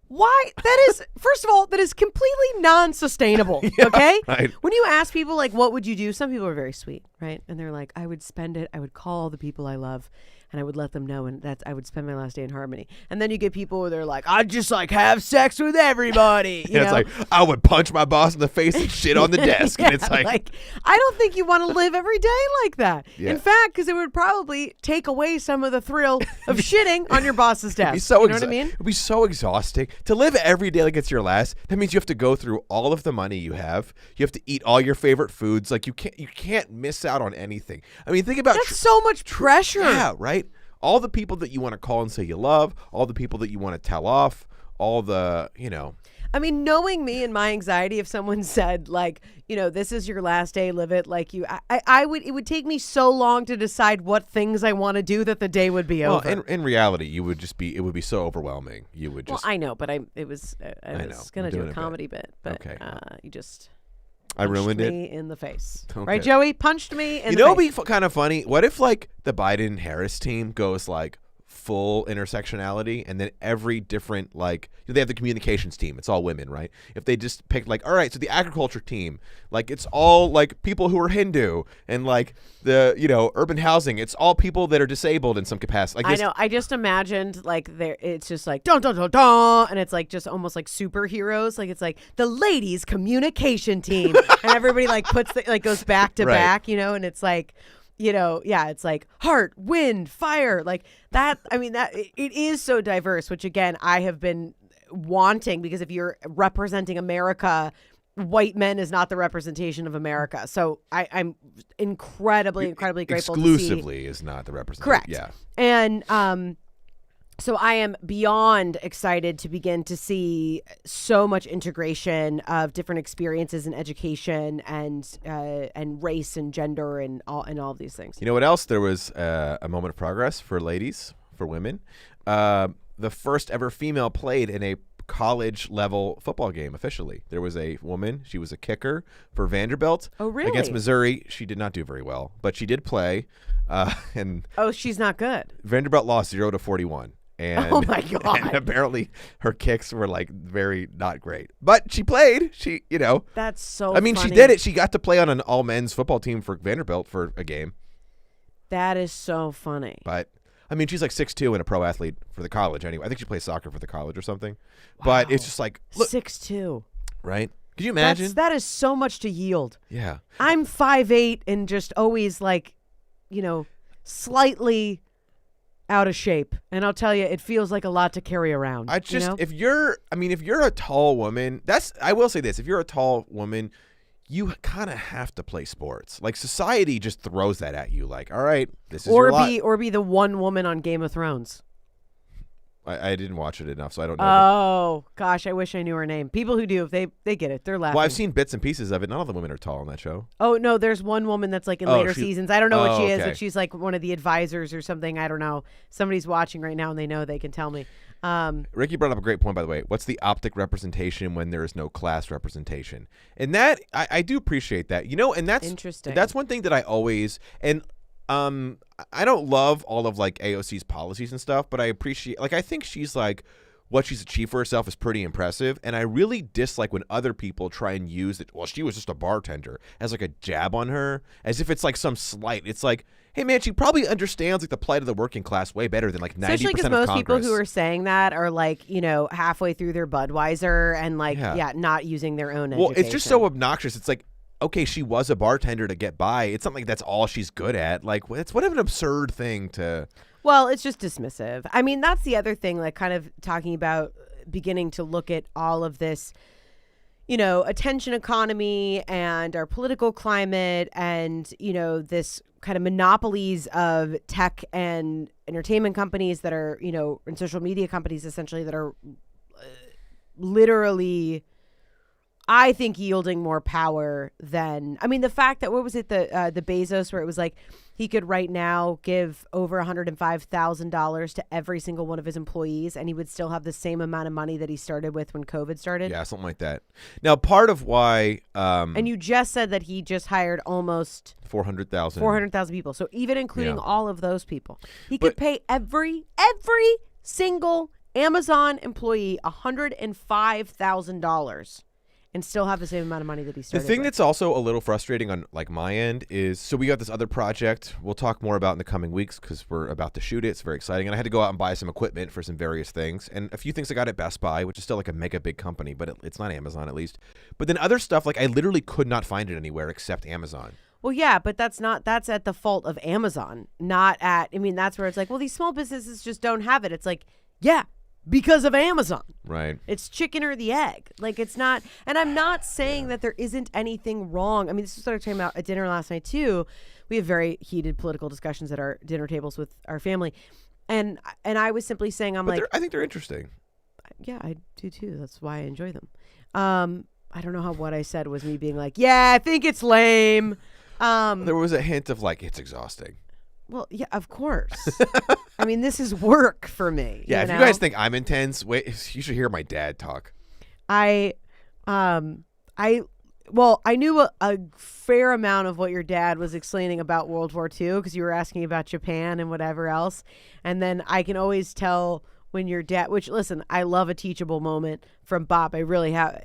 why? That is, first of all, that is completely non-sustainable. Yeah, okay. Right. When you ask people like, what would you do? Some people are very sweet, right? And they're like, I would spend it. I would call the people I love. And I would let them know, and that's I would spend my last day in Harmony. And then you get people where they're like, I'd just like have sex with everybody. You know? It's like, I would punch my boss in the face and shit on the desk. Yeah, and it's like I don't think you want to live every day like that. Yeah. In fact, because it would probably take away some of the thrill of shitting on your boss's desk. It'd be so you know what I mean? It'd be so exhausting. To live every day like it's your last, that means you have to go through all of the money you have. You have to eat all your favorite foods. Like you can't miss out on anything. I mean, think about that's so much pressure. Yeah, right? All the people that you want to call and say you love, all the people that you want to tell off, all the, I mean, knowing me and my anxiety, if someone said like, this is your last day, live it like you, it would take me so long to decide what things I want to do that the day would be over. In reality, it would be so overwhelming. You would just. Well, I know, but I was going to do a comedy bit, but okay. You just. I ruined it in the face, okay. right, Joey? Punched me in the face. It'd be kind of funny. What if like the Biden-Harris team goes like full intersectionality, and then every different like they have the communications team. It's all women, right? If they just pick like, all right, so the agriculture team, like it's all like people who are Hindu, and like the urban housing, it's all people that are disabled in some capacity. Like I know. I just imagined like it's just like dun dun dun dun, and it's like just almost like superheroes. Like it's like the ladies communication team, and everybody like puts goes back to back, and it's like. It's like heart, wind, fire, like that. I mean, that it is so diverse, which again, I have been wanting, because if you're representing America, white men is not the representation of America. So I'm incredibly grateful. Exclusively is not the representation. Correct. Yeah. And, so I am beyond excited to begin to see so much integration of different experiences in education and race and gender and all of these things. You know what else? There was a moment of progress for ladies, for women. The first ever female played in a college level football game officially. There was a woman. She was a kicker for Vanderbilt. Oh, really? Against Missouri. She did not do very well, but she did play. And she's not good. Vanderbilt lost 0-41. And, oh my God. And apparently her kicks were like very not great. But she played. She, That's so funny. She did it. She got to play on an all men's football team for Vanderbilt for a game. That is so funny. But I mean, she's like 6'2" and a pro athlete for the college anyway. I think she plays soccer for the college or something. Wow. But it's just like, look, 6'2". Right? Could you imagine? That is so much to yield. Yeah. I'm 5'8" and just always like, slightly out of shape, and I'll tell you, it feels like a lot to carry around. If you're a tall woman, I will say this: if you're a tall woman, you kind of have to play sports. Like society just throws that at you, like, all right, this is your lot. Or be the one woman on Game of Thrones. I didn't watch it enough, so I don't know. Oh, gosh, I wish I knew her name. People who do, they get it. They're laughing. Well, I've seen bits and pieces of it. None of the women are tall on that show. Oh, no, there's one woman that's like in later seasons. I don't know what she is, okay. but she's like one of the advisors or something. I don't know. Somebody's watching right now and they know, they can tell me. Ricky brought up a great point, by the way. What's the optic representation when there is no class representation? And that, I do appreciate that. And that's interesting. That's one thing that I always, and I don't love all of like AOC's policies and stuff, but I appreciate, like, I think she's like, what she's achieved for herself is pretty impressive. And I really dislike when other people try and use it. Well, she was just a bartender as like a jab on her, as if it's like some slight. It's like, hey man, she probably understands like the plight of the working class way better than like 90% of Congress. Especially because most people who are saying that are like, halfway through their Budweiser and like, not using their own education. Well, it's just so obnoxious. It's like, okay, she was a bartender to get by. It's not like that's all she's good at. Like, it's what an absurd thing to. Well, it's just dismissive. I mean, that's the other thing, like kind of talking about beginning to look at all of this, attention economy and our political climate and, this kind of monopolies of tech and entertainment companies that are, and social media companies essentially that are literally, I think, yielding more power than, I mean, the fact that, what was it, the Bezos, where it was like he could right now give over $105,000 to every single one of his employees, and he would still have the same amount of money that he started with when COVID started. Yeah, something like that. Now, part of why, and you just said that he just hired almost 400,000 people. So even including all of those people, he could pay every single Amazon employee $105,000 and still have the same amount of money that he started The thing with. that's also a little frustrating on like my end is, so we got this other project we'll talk more about in the coming weeks because we're about to shoot it. It's very exciting. And I had to go out and buy some equipment for some various things. And a few things I got at Best Buy, which is still like a mega big company, but it's not Amazon at least. But then other stuff, like I literally could not find it anywhere except Amazon. Well, yeah, but that's at the fault of Amazon, not at, I mean, that's where it's like, well, these small businesses just don't have it. It's like, yeah, because of Amazon. Right. It's chicken or the egg. Like, it's not, and I'm not saying that there isn't anything wrong. I mean, this is what I was talking about at dinner last night too. We have very heated political discussions at our dinner tables with our family. And I was simply saying, I think they're interesting. Yeah, I do too. That's why I enjoy them. I don't know how what I said was me being like, yeah, I think it's lame. There was a hint of like, it's exhausting. Well, yeah, of course. I mean, this is work for me. Yeah, if you guys think I'm intense, wait, you should hear my dad talk. I knew a fair amount of what your dad was explaining about World War II because you were asking about Japan and whatever else. And then I can always tell when your dad, which, listen, I love a teachable moment from Bob. I really have.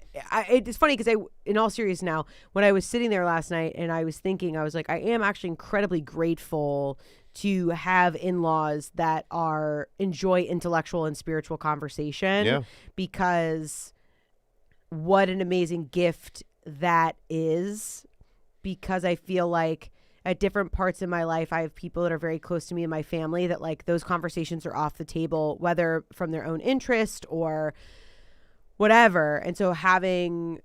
It's funny because in all seriousness now, when I was sitting there last night and I was thinking, I was like, I am actually incredibly grateful to have in-laws that enjoy intellectual and spiritual conversation, because what an amazing gift that is, because I feel like at different parts in my life, I have people that are very close to me in my family that like those conversations are off the table, whether from their own interest or whatever. And so having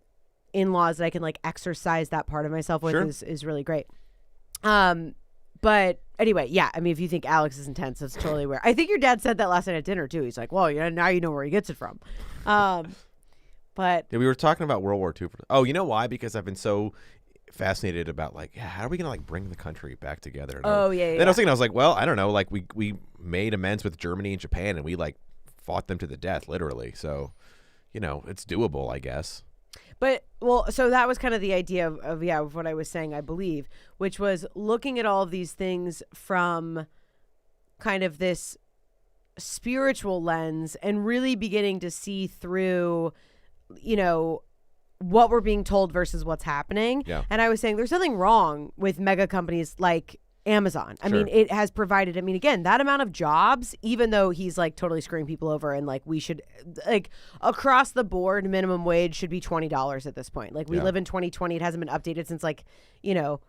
in-laws that I can like exercise that part of myself with is really great. But anyway, yeah, I mean, if you think Alex is intense, that's totally weird. I think your dad said that last night at dinner too. He's like, well, yeah, now you know where he gets it from. But yeah, we were talking about World War II. You know why? Because I've been so fascinated about like, how are we gonna like bring the country back together? And then I was thinking, I was like, well, I don't know, like we made amends with Germany and Japan, and we like fought them to the death, literally. So, you know, it's doable, I guess. But well, so that was kind of the idea of what I was saying, I believe, which was looking at all of these things from kind of this spiritual lens and really beginning to see through, you know, what we're being told versus what's happening. Yeah. And I was saying there's nothing wrong with mega companies like Amazon. I mean, it has provided, I mean, again, that amount of jobs, even though he's like totally screwing people over and like we should, like across the board, minimum wage should be $20 at this point. Like we live in 2020. It hasn't been updated since like, you know,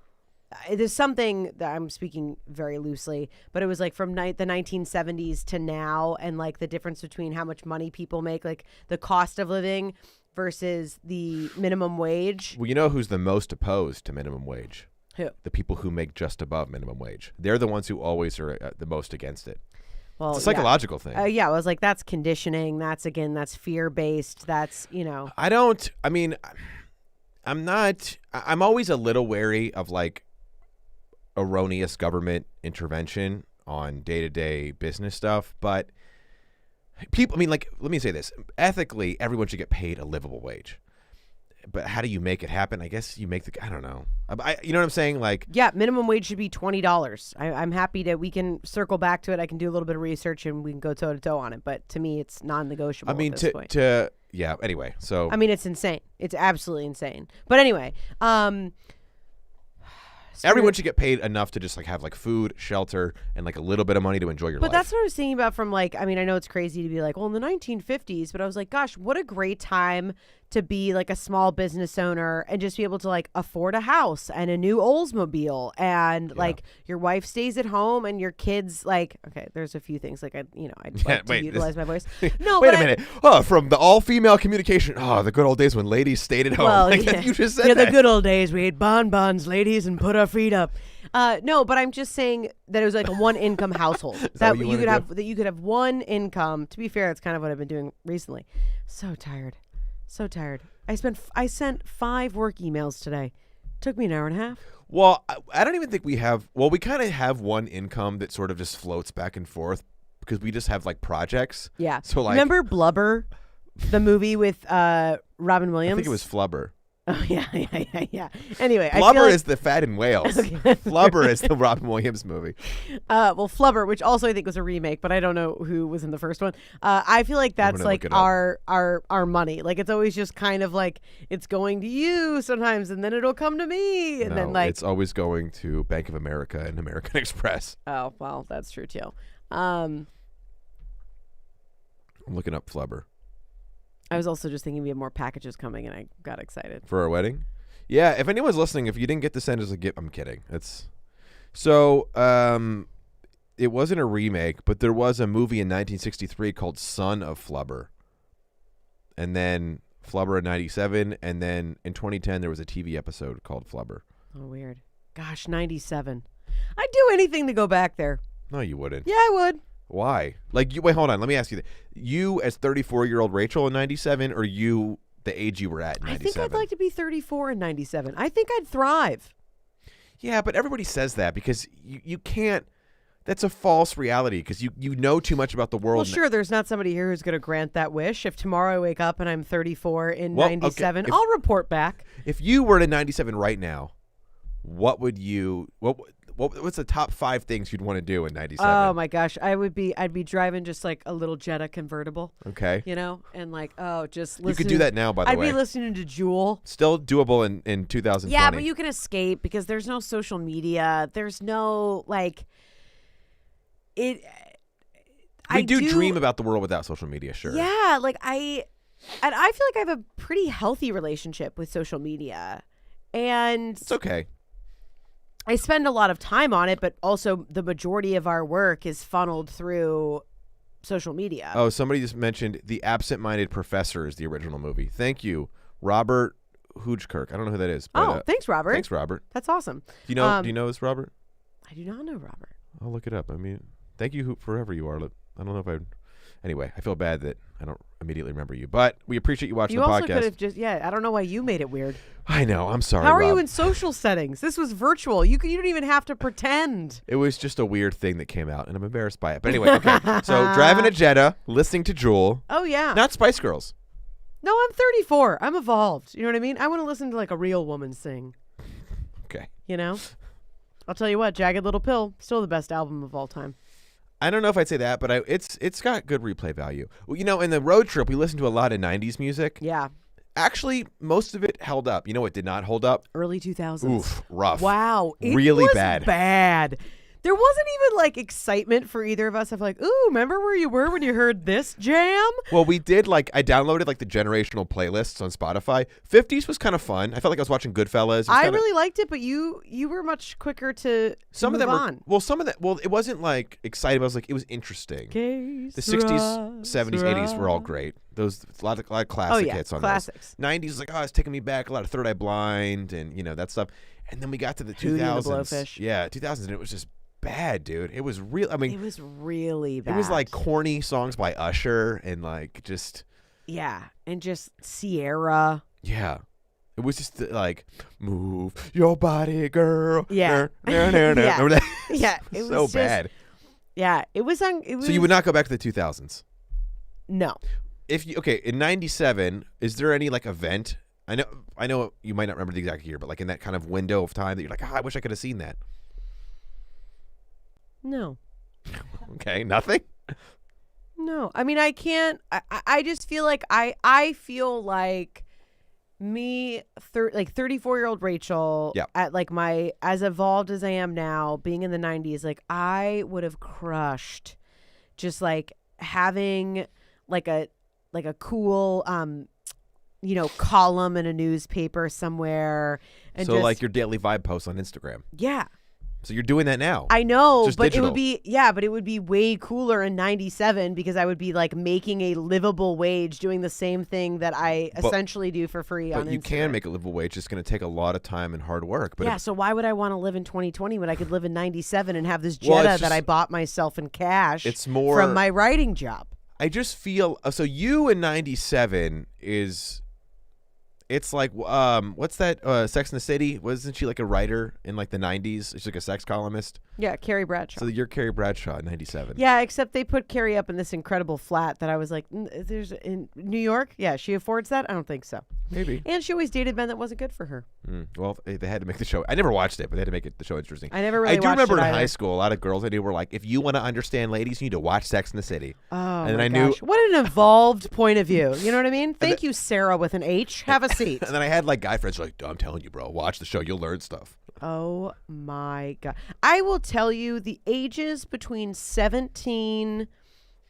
there's something that I'm speaking very loosely, but it was like from the 1970s to now, and like the difference between how much money people make, like the cost of living versus the minimum wage. Well, you know who's the most opposed to minimum wage? Who? The people who make just above minimum wage. They're the ones who always are the most against it. Well, it's a psychological thing. Yeah, I was like, that's conditioning. That's fear-based. That's, you know. I'm always a little wary of like erroneous government intervention on day-to-day business stuff, but people, I mean, like, let me say this. Ethically, everyone should get paid a livable wage. But how do you make it happen? I guess you make I don't know. You know what I'm saying? Like, yeah, minimum wage should be $20. I'm happy that we can circle back to it. I can do a little bit of research and we can go toe to toe on it. But to me, it's non-negotiable. I mean, at this point. Yeah. Anyway, so I mean, it's insane. It's absolutely insane. But anyway, everyone should get paid enough to just like have like food, shelter, and like a little bit of money to enjoy your life. But that's what I was thinking about from like, I mean, I know it's crazy to be like, well, in the 1950s, but I was like, gosh, what a great time to be like a small business owner and just be able to like afford a house and a new Oldsmobile and like your wife stays at home and your kids like, okay, there's a few things like I'd like to utilize my voice. No, wait a minute. From the all-female communication. The good old days when ladies stayed at home. Well, like, yeah. You just said that. The good old days. We ate bonbons, ladies, and put our feet up. No, but I'm just saying that it was like a one income household. that what you could have do? that you could have one income. To be fair, that's kind of what I've been doing recently. So tired. So tired. I sent 5 work emails today. Took me an hour and a half. Well, I don't even think we have. Well, we kind of have one income that sort of just floats back and forth because we just have like projects. Yeah. So like, remember Blubber, the movie with Robin Williams? I think it was Flubber. Oh yeah. Anyway, I Flubber feel like, is the Fat in Wales. Okay. Flubber is the Robin Williams movie. well, Flubber, which also I think was a remake, but I don't know who was in the first one. I feel like that's gonna like look it up. our money. Like it's always just kind of like it's going to you sometimes, and then it'll come to me, and then like it's always going to Bank of America and American Express. oh well, that's true too. I'm looking up Flubber. I was also just thinking we have more packages coming, and I got excited. For our wedding? Yeah, if anyone's listening, if you didn't get to send us a gift, I'm kidding. It's so it wasn't a remake, but there was a movie in 1963 called Son of Flubber. And then Flubber in 97, and then in 2010 there was a TV episode called Flubber. Oh, weird. Gosh, 97. I'd do anything to go back there. No, you wouldn't. Yeah, I would. Why? Like, wait, hold on. Let me ask you that. You as 34-year-old Rachel in 97, or you the age you were at in 97? I think I'd like to be 34 in 97. I think I'd thrive. Yeah, but everybody says that because you can't. That's a false reality because you know too much about the world. Well, sure, there's not somebody here who's going to grant that wish. If tomorrow I wake up and I'm 34 in Well, okay, 97, I'll report back. If you were in 97 right now, what would you? What's the top 5 things you'd want to do in 97? Oh my gosh, I'd be driving just like a little Jetta convertible. Okay. You know, and like just listen. You could do that now, by the way. I'd be listening to Jewel. Still doable in 2020. Yeah, but you can escape because there's no social media. There's no like it. We do dream about the world without social media, sure. Yeah, like I feel like I have a pretty healthy relationship with social media, and It's okay. I spend a lot of time on it, but also the majority of our work is funneled through social media. Oh, somebody just mentioned The Absent-Minded Professor is the original movie. Thank you, Robert Hoogekirk. I don't know who that is. But, thanks, Robert. Thanks, Robert. That's awesome. Do you know this, Robert? I do not know Robert. I'll look it up. I mean, thank you for whoever you are. I don't know if I. Anyway, I feel bad that I don't immediately remember you, but we appreciate you watching You the also podcast. could have just I don't know why you made it weird. I know. I'm sorry. How are you Rob. in social settings? This was virtual. You don't even have to pretend. It was just a weird thing that came out, and I'm embarrassed by it. But anyway, okay. So driving a Jetta, listening to Jewel. Oh yeah. Not Spice Girls. No, I'm 34. I'm evolved. You know what I mean? I want to listen to like a real woman sing. Okay. You know? I'll tell you what, Jagged Little Pill, still the best album of all time. I don't know if I'd say that, but it's got good replay value. Well, you know, in the road trip, we listened to a lot of 90s music. Yeah. Actually, most of it held up. You know what did not hold up? Early 2000s. Oof, rough. Wow. It Really was bad. Bad. There wasn't even like excitement for either of us of like, ooh, remember where you were when you heard this jam? Well, we did I downloaded like the generational playlists on Spotify. 50s was kind of fun. I felt like I was watching Goodfellas. I really liked it, but you were much quicker to some of move them on. well, it wasn't like exciting. I was like, it was interesting. The 60s, 70s, 80s were all great. Those a lot of classic hits on classics. those. 90s was like, oh, it's taking me back. A lot of Third Eye Blind and that stuff. And then we got to the 2000s. Hootie and the Blowfish. Yeah, 2000s, and it was just bad, dude. It was real. I mean, it was really bad. It was like corny songs by Usher and like just and just Sierra. Yeah. It was just like, move your body, girl. Yeah. Remember that? Yeah. It was so just, bad. Yeah. It was. So you would not go back to the 2000s? No. In 97, is there any like event? I know you might not remember the exact year, but like in that kind of window of time that you're like, I wish I could have seen that. No. Okay, nothing? No. I mean, I can't. I just feel like I feel like me, 34-year-old Rachel, at like as evolved as I am now, being in the 90s, like I would have crushed just like having like a cool column in a newspaper somewhere, and so like your daily vibe post on Instagram. Yeah. So you're doing that now. I know, Just but digital. but it would be way cooler in 97 because I would be like making a livable wage doing the same thing that I essentially do for free on Instagram. But you can make a livable wage. It's going to take a lot of time and hard work. But yeah, so why would I want to live in 2020 when I could live in 97 and have this Jetta that I bought myself in cash from my writing job? I just feel so you in 97 is it's like what's that Sex and the City? Wasn't she like a writer in like the 90s? She's like a sex columnist. Yeah, Carrie Bradshaw. So you're Carrie Bradshaw in 97. Yeah, except they put Carrie up in this incredible flat that I was like, there's in New York. Yeah, she affords that? I don't think so. Maybe. And she always dated men that wasn't good for her. Well, they had to make the show. I never watched it, but they had to make the show interesting. I never really I do watched remember it in either. high school, a lot of girls I knew were like, if you want to understand ladies, you need to watch Sex and the City. Oh, and then my gosh. What an evolved point of view. You know what I mean? Thank you, Sarah, with an H. Have a seat. And then I had like guy friends like, I'm telling you, bro, watch the show. You'll learn stuff. Oh, my God. I will tell you the ages between 17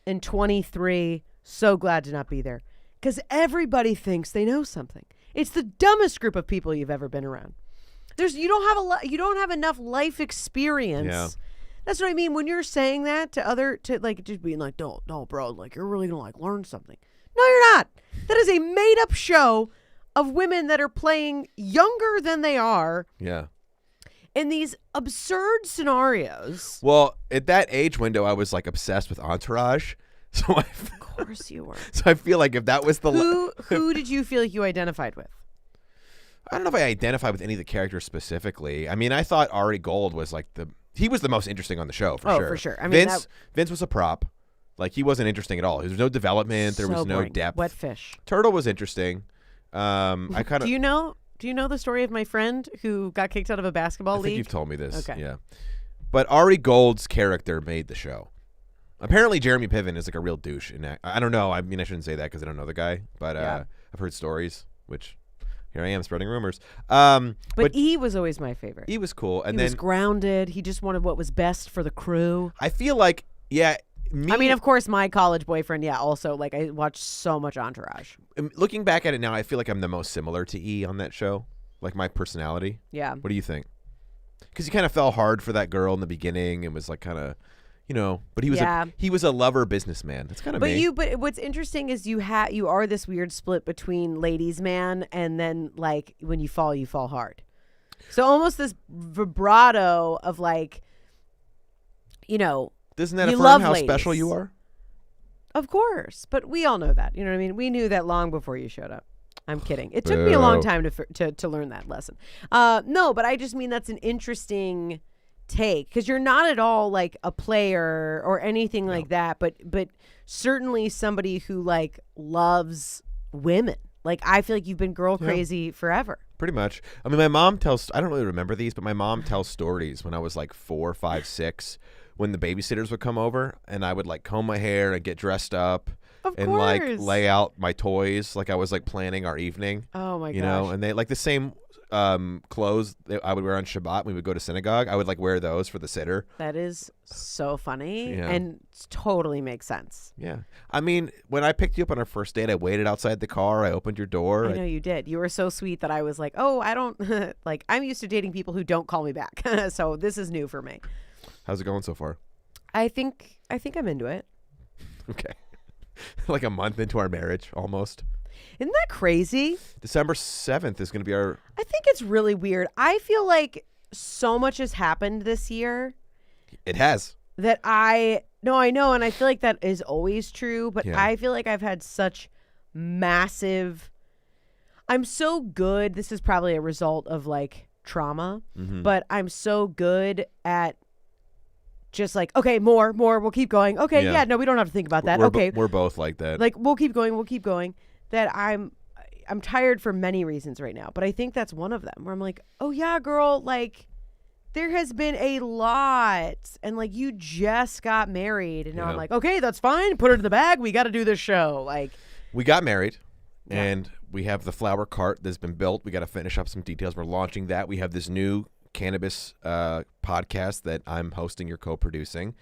and 23, so glad to not be there. Because everybody thinks they know something. It's the dumbest group of people you've ever been around. You don't have enough life experience. Yeah. That's what I mean when you're saying that to like just being like, no, bro, like you're really gonna like learn something. No, you're not. That is a made up show of women that are playing younger than they are. Yeah. In these absurd scenarios. Well, at that age window, I was like obsessed with Entourage. So of course you were. So I feel like if that was the who did you feel like you identified with? I don't know if I identified with any of the characters specifically. I mean, I thought Ari Gold was like he was the most interesting on the show for sure. Oh, for sure. I mean, Vince was a prop. Like he wasn't interesting at all. There was no development. There was no boring. depth. Wet fish. Turtle was interesting. I kind of. Do you know the story of my friend who got kicked out of a basketball league? I think you've told me this. Okay. Yeah. But Ari Gold's character made the show. Apparently, Jeremy Piven is like a real douche. I don't know. I mean, I shouldn't say that because I don't know the guy. But I've heard stories, which here I am spreading rumors. But E was always my favorite. E was cool. And he was grounded. He just wanted what was best for the crew. I feel like, I mean, of course, my college boyfriend, also, like, I watched so much Entourage. Looking back at it now, I feel like I'm the most similar to E on that show. Like, my personality. Yeah. What do you think? Because he kind of fell hard for that girl in the beginning and was like kind of, but he was a lover businessman. That's kind of me. But what's interesting is you are this weird split between ladies' man and then, like, when you fall hard. So almost this vibrato of, like, Doesn't that you affirm love how ladies. special you are? Of course, but we all know that. You know what I mean? We knew that long before you showed up. I'm kidding. It took me a long time to learn that lesson. No, but I just mean that's an interesting take because you're not at all like a player or anything like that, but certainly somebody who like loves women. Like I feel like you've been girl crazy forever. Pretty much. I mean, my mom tells. I don't really remember these, but my mom tells stories when I was like 4, 5, 6. When the babysitters would come over and I would like comb my hair and get dressed up and like lay out my toys like I was like planning our evening. Oh my gosh. And they like the same clothes that I would wear on Shabbat when we would go to synagogue. I would like wear those for the sitter. That is so funny and totally makes sense. Yeah. I mean, when I picked you up on our first date, I waited outside the car. I opened your door. I know you did. You were so sweet that I was like, oh, I don't like I'm used to dating people who don't call me back. So this is new for me. How's it going so far? I think I'm into it. Okay. Like a month into our marriage, almost. Isn't that crazy? December 7th is going to be our... I think it's really weird. I feel like so much has happened this year. It has. That I know, and I feel like that is always true, but I feel like I've had such massive... I'm so good. This is probably a result of like trauma, but I'm so good at just like, okay, more, we'll keep going. Okay, no, we don't have to think about that. We're both like that. Like, we'll keep going. That I'm tired for many reasons right now, but I think that's one of them where I'm like, oh yeah, girl, like there has been a lot and like you just got married and now I'm like, okay, that's fine. Put it in the bag. We got to do this show. Like we got married and we have the flower cart that's been built. We got to finish up some details. We're launching that. We have this new cannabis podcast that I'm hosting, you're co-producing.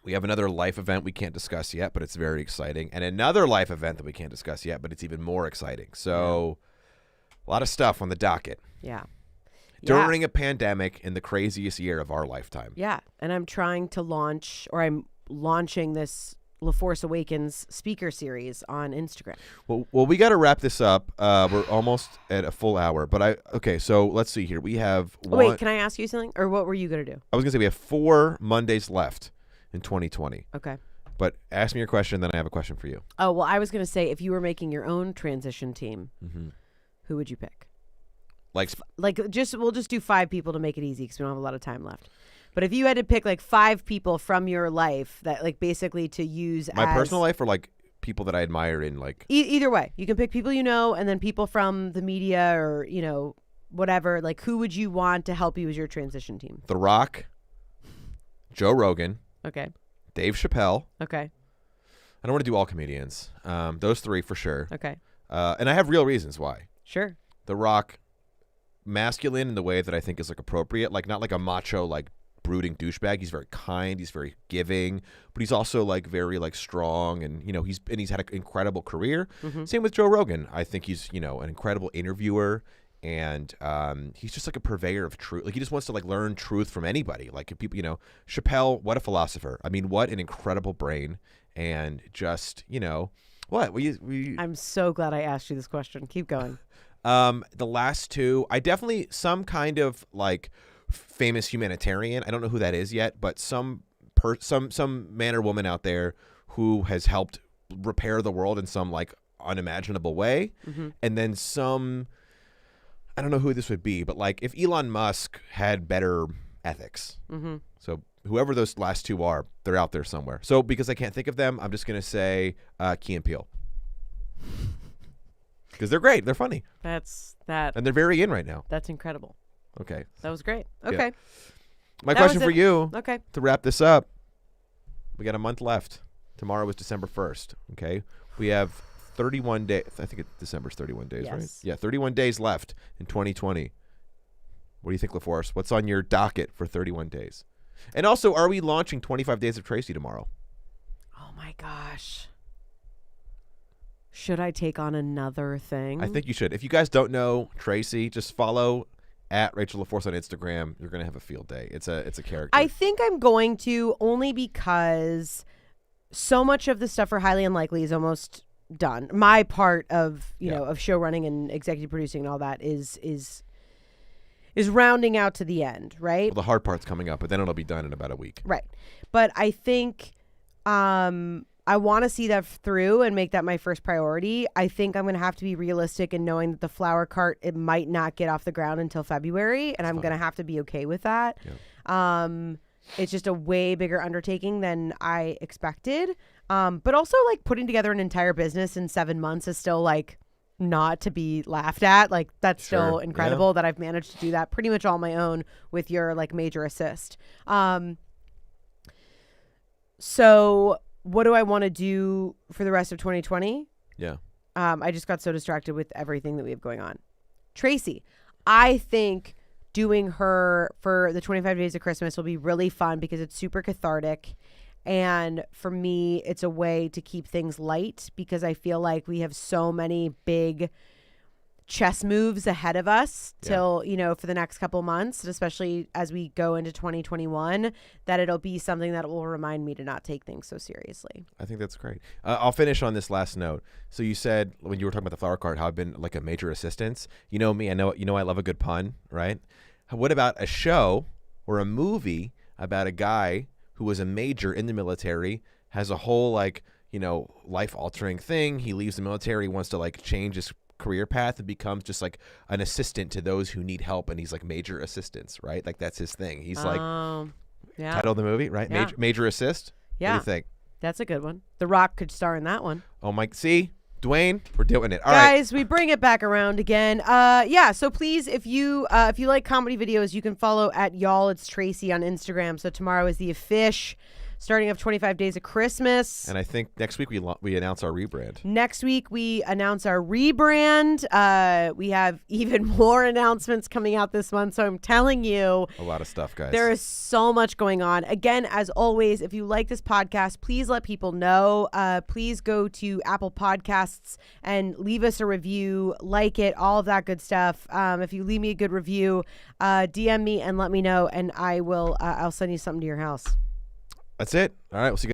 We have another life event we can't discuss yet, but it's very exciting. And another life event that we can't discuss yet, but it's even more exciting. So a lot of stuff on the docket. Yeah. during a pandemic in the craziest year of our lifetime. Yeah. And I'm trying to I'm launching this La Force Awakens speaker series on Instagram. Well, we got to wrap this up. We're almost at a full hour, but so let's see here. We have wait, can I ask you something? Or what were you going to do? I was going to say we have 4 Mondays left in 2020. Okay. But ask me your question, then I have a question for you. Oh, well, I was going to say, if you were making your own transition team, who would you pick? We'll just do 5 people to make it easy because we don't have a lot of time left. But if you had to pick 5 people from your life that basically to use my personal life or people that I admire in either way, you can pick people and then people from the media or whatever. Who would you want to help you as your transition team? The Rock, Joe Rogan, okay, Dave Chappelle. Okay. I don't want to do all comedians. Those 3 for sure. Okay. And I have real reasons why. Sure. The Rock, masculine in the way that I think is appropriate, not like a macho brooding douchebag. He's very kind, he's very giving, but he's also very strong, and he's had an incredible career. Same with Joe Rogan. I think he's an incredible interviewer, and he's just a purveyor of truth. He just wants to learn truth from anybody. People, Chappelle, what a philosopher. I mean, what an incredible brain, and just what I'm so glad I asked you this question. Keep going. The last 2, I definitely some kind of famous humanitarian. I don't know who that is yet, but some man or woman out there who has helped repair the world in some unimaginable way. And then I don't know who this would be, but if Elon Musk had better ethics. So whoever those last 2 are, they're out there somewhere. So because I can't think of them, I'm just going to say Key and Peele. Because they're great. They're funny. And they're very in right now. That's incredible. Okay. That was great. Okay. Yeah. My question for you, okay, to wrap this up, we got a month left. Tomorrow is December 1st. Okay. We have 31 days. I think December's 31 days, right? Yeah, 31 days left in 2020. What do you think, LaForce? What's on your docket for 31 days? And also, are we launching 25 Days of Tracy tomorrow? Oh, my gosh. Should I take on another thing? I think you should. If you guys don't know Tracy, just follow at Rachel LaForce on Instagram. You're gonna have a field day. It's a character. I think I'm going to, only because so much of the stuff for Highly Unlikely is almost done. My part of of show running and executive producing and all that is rounding out to the end, right? Well, the hard part's coming up, but then it'll be done in about a week. Right. But I think I want to see that through and make that my first priority. I think I'm going to have to be realistic in knowing that the flower cart, it might not get off the ground until February, and I'm going to have to be okay with that. Yeah. It's just a way bigger undertaking than I expected. But also putting together an entire business in 7 months is still not to be laughed at. That's still incredible that I've managed to do that pretty much all on my own with your major assist. So what do I want to do for the rest of 2020? Yeah. I just got so distracted with everything that we have going on. Tracy, I think doing her for the 25 Days of Christmas will be really fun because it's super cathartic. And for me, it's a way to keep things light because I feel like we have so many big chess moves ahead of us till, for the next couple months, and especially as we go into 2021, that it'll be something that will remind me to not take things so seriously. I think that's great. I'll finish on this last note. So you said when you were talking about the flower cart, how I've been a major assistance. You know me, I love a good pun, right? What about a show or a movie about a guy who was a major in the military, has a whole life-altering thing. He leaves the military, wants to change his career path and becomes just an assistant to those who need help, and he's major assistance, right? That's his thing. He's title of the movie, right? Yeah. Major assist. Yeah. What do you think? That's a good one. The Rock could star in that one. Oh my, see, Dwayne, we're doing it. All Guys, right. we bring it back around again. So please, if you like comedy videos, you can follow at y'all it's Tracy on Instagram. So tomorrow is the starting of 25 Days of Christmas. And I think next week we announce our rebrand. Next week we announce our rebrand. We have even more announcements coming out this month. So I'm telling you, a lot of stuff, guys. There is so much going on. Again, as always, if you like this podcast, please let people know. Please go to Apple Podcasts and leave us a review, like it, all of that good stuff. If you leave me a good review, DM me and let me know, and I'll send you something to your house. That's it. All right. We'll see you guys.